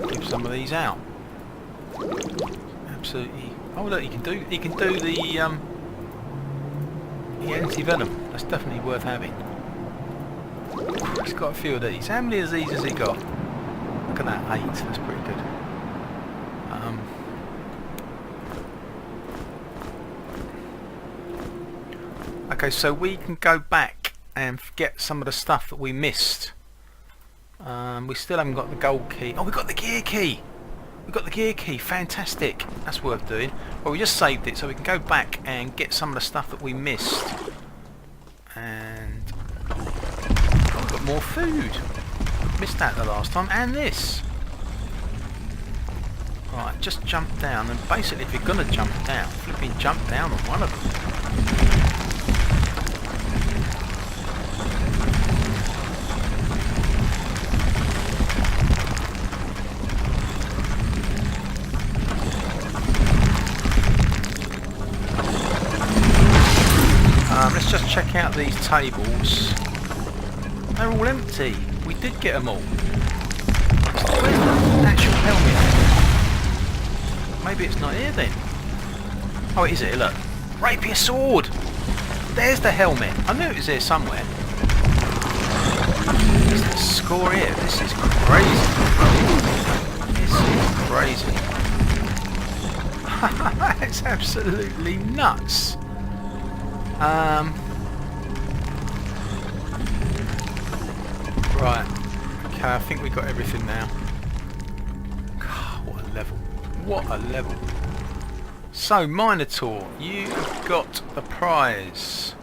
give some of these out. Absolutely. Oh look, he can do the anti-venom. That's definitely worth having. He's got a few of these. How many of these has he got? Look at that, 8. That's pretty good. Okay, so we can go back and get some of the stuff that we missed. We still haven't got the gold key. Oh, we got the gear key! We got the gear key, fantastic. That's worth doing. Well, we just saved it so we can go back and get some of the stuff that we missed. And oh, we've got more food. Missed that the last time, and this. Right, just jump down, and basically if you're going to jump down, flipping jump down on one of them. Let's just check out these tables. They're all empty. We did get them all. Where's the actual helmet? Maybe it's not here then. Oh, it is here, look. Rapier sword! There's the helmet. I knew it was here somewhere. What's the score here? This is crazy. This is crazy. It's absolutely nuts. Right. Okay, I think we got everything now. God, what a level. What a level. So, Minotaur, you've got the prize.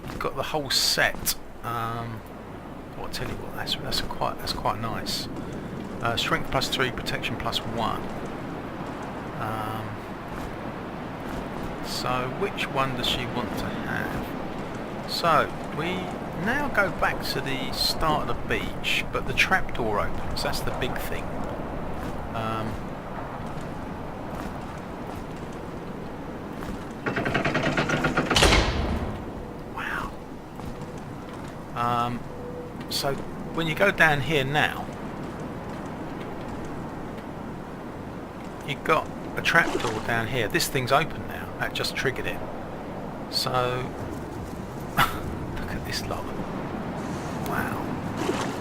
You've got the whole set. I'll tell you what, that's quite nice. Strength +3, protection +1. So, which one does she want to have? So, we now go back to the start of the beach, but the trapdoor opens. That's the big thing. Wow. So when you go down here now, you've got a trapdoor down here. This thing's open now. That just triggered it. So look at this lot. Wow.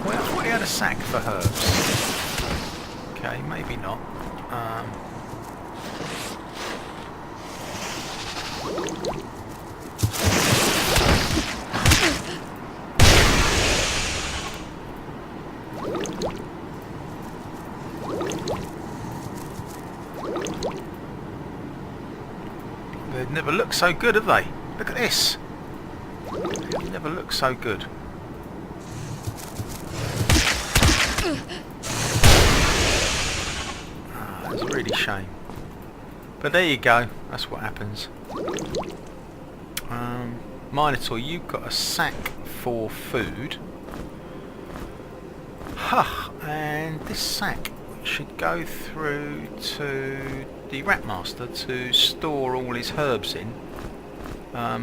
Well, I thought he had a sack for herbs. Okay, maybe not. They've never looked so good, have they? Look at this. They've never looked so good. It's a really shame. But there you go. That's what happens. Minotaur, you've got a sack for food. And this sack should go through to the Ratmaster to store all his herbs in,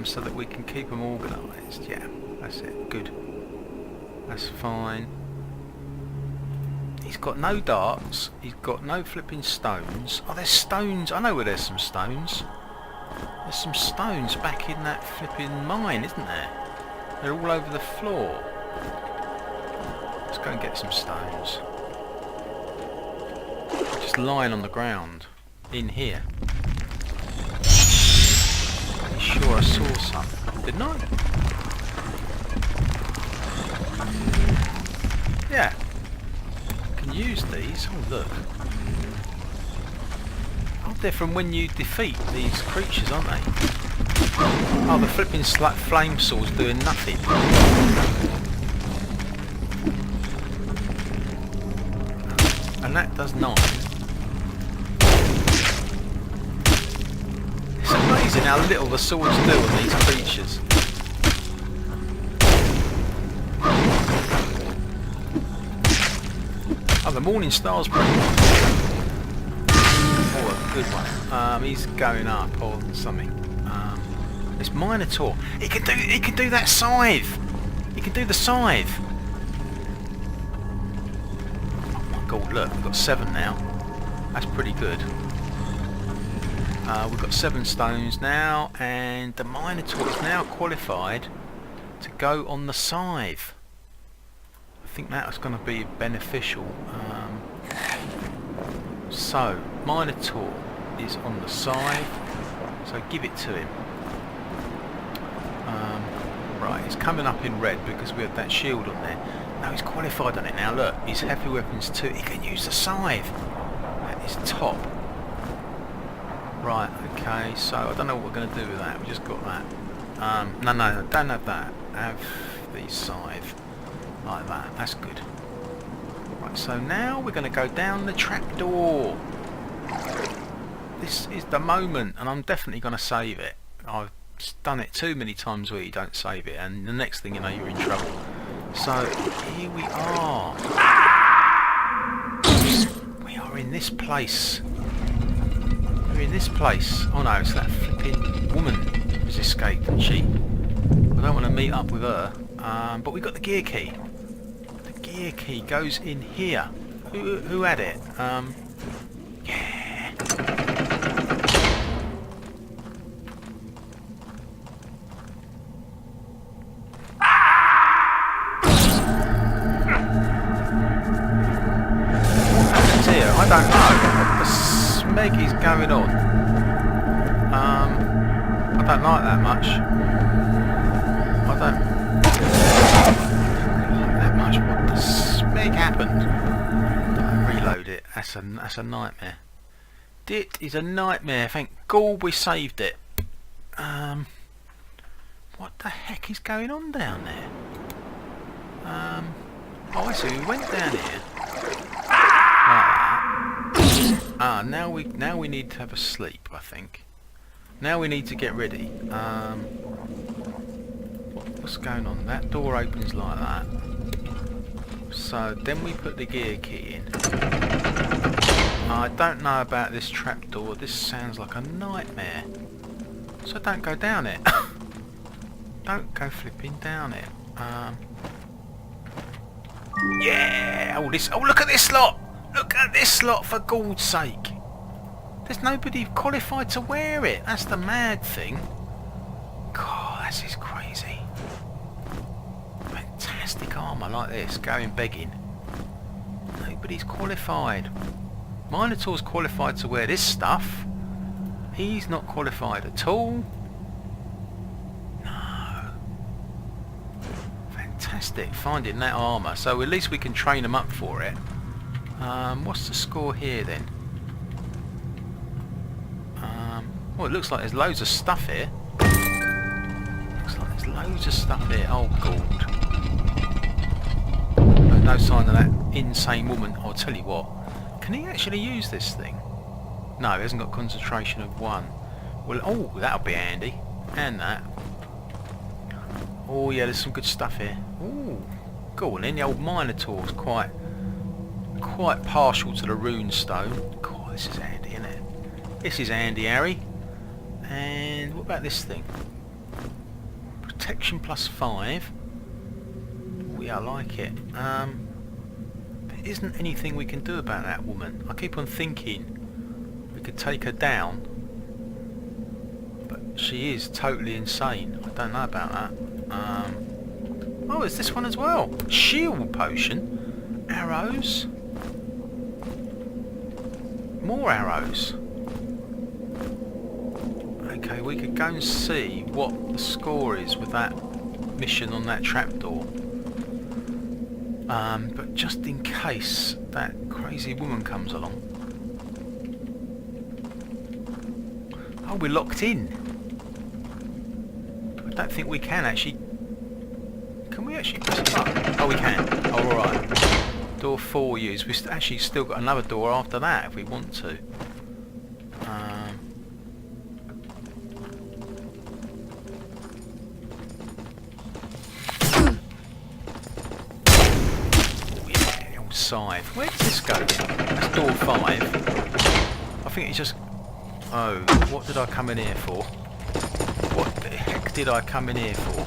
so that we can keep them organised. Yeah, that's it. Good. That's fine. He's got no darts. He's got no flipping stones. Oh, there's stones. I know where there's some stones. There's some stones back in that flipping mine, isn't there? They're all over the floor. Let's go and get some stones. Just lying on the ground. In here. Pretty sure I saw some. Didn't I? Yeah. Can use these. Oh, look. Oh, they're from when you defeat these creatures, aren't they? Oh, the flipping flame sword's doing nothing. And that does 9. It's amazing how little the swords do on these creatures. Oh, the Morning Star's pretty good. Oh, a good one. He's going up on something. It's Minotaur. He can do that scythe. He can do the scythe. Oh my god, look, we've got 7 now. That's pretty good. We've got 7 stones now, and the Minotaur is now qualified to go on the scythe. I think that's going to be beneficial. So, Minotaur is on the scythe, so give it to him. Right, it's coming up in red because we have that shield on there. No, he's qualified on it now. Look, he's heavy weapons too. He can use the scythe. That is top. Right, okay, so I don't know what we're going to do with that. We just got that. No, don't have that. Have the scythe. Like that. That's good. Right, so now we're going to go down the trapdoor. This is the moment, and I'm definitely going to save it. I've done it too many times where you don't save it, and the next thing you know, you're in trouble. So here we are. We are in this place. We're in this place. Oh no, it's that flipping woman who's escaped, and she. I don't want to meet up with her. But we got the gear key. The gear key goes in here. Who had it? Yeah. I don't know what the smeg is going on. I don't like that much. I don't like that much. What the smeg happened? Reload it. That's a nightmare. It is a nightmare. Thank God we saved it. What the heck is going on down there? Oh, I see. We went down here. Now we need to have a sleep, I think. Now we need to get ready. What's going on? That door opens like that. So then we put the gear key in. I don't know about this trapdoor. This sounds like a nightmare. So don't go down it. Don't go flipping down it. Yeah! Oh, look at this lot! Look at this lot, for God's sake! There's nobody qualified to wear it. That's the mad thing. God, this is crazy. Fantastic armour like this, going begging. Nobody's qualified. Minotaur's qualified to wear this stuff. He's not qualified at all. No. Fantastic, finding that armour. So at least we can train them up for it. What's the score here then? Well, it looks like there's loads of stuff here. Looks like there's loads of stuff here. Oh, God. No sign of that insane woman. I'll tell you what. Can he actually use this thing? No, he hasn't got concentration of 1. Well, oh, that'll be handy. And that. Oh, yeah, there's some good stuff here. Ooh. Go on then. The old Minotaur's quite partial to the rune stone. God, this is handy, isn't it? This is handy, Harry. And what about this thing? Protection +5. Oh, yeah, I like it. There isn't anything we can do about that woman. I keep on thinking we could take her down, but she is totally insane. I don't know about that. Oh, there's this one as well. Shield potion. Arrows. More arrows. Okay, we could go and see what the score is with that mission on that trapdoor. But just in case that crazy woman comes along. Oh, we're locked in. I don't think we can actually. Can we actually press a button? Oh, we can. Oh, alright. Door 4 used. We've actually still got another door after that if we want to. Scythe. Where does this go? That's door 5. I think it's just... Oh, what did I come in here for? What the heck did I come in here for?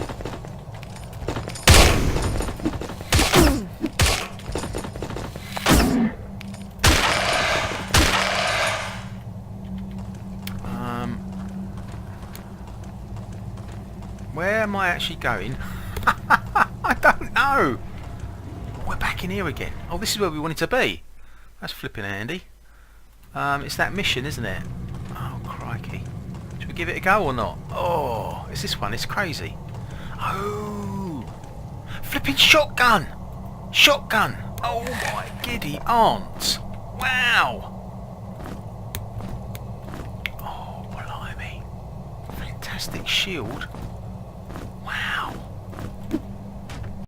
Where am I actually going? I don't know. We're back in here again. Oh, this is where we wanted to be. That's flipping handy. It's that mission, isn't it? Oh, crikey. Should we give it a go or not? Oh, it's this one. It's crazy. Oh, flipping shotgun. Shotgun. Oh, my giddy aunt. Wow. Oh, blimey. Fantastic shield. Wow.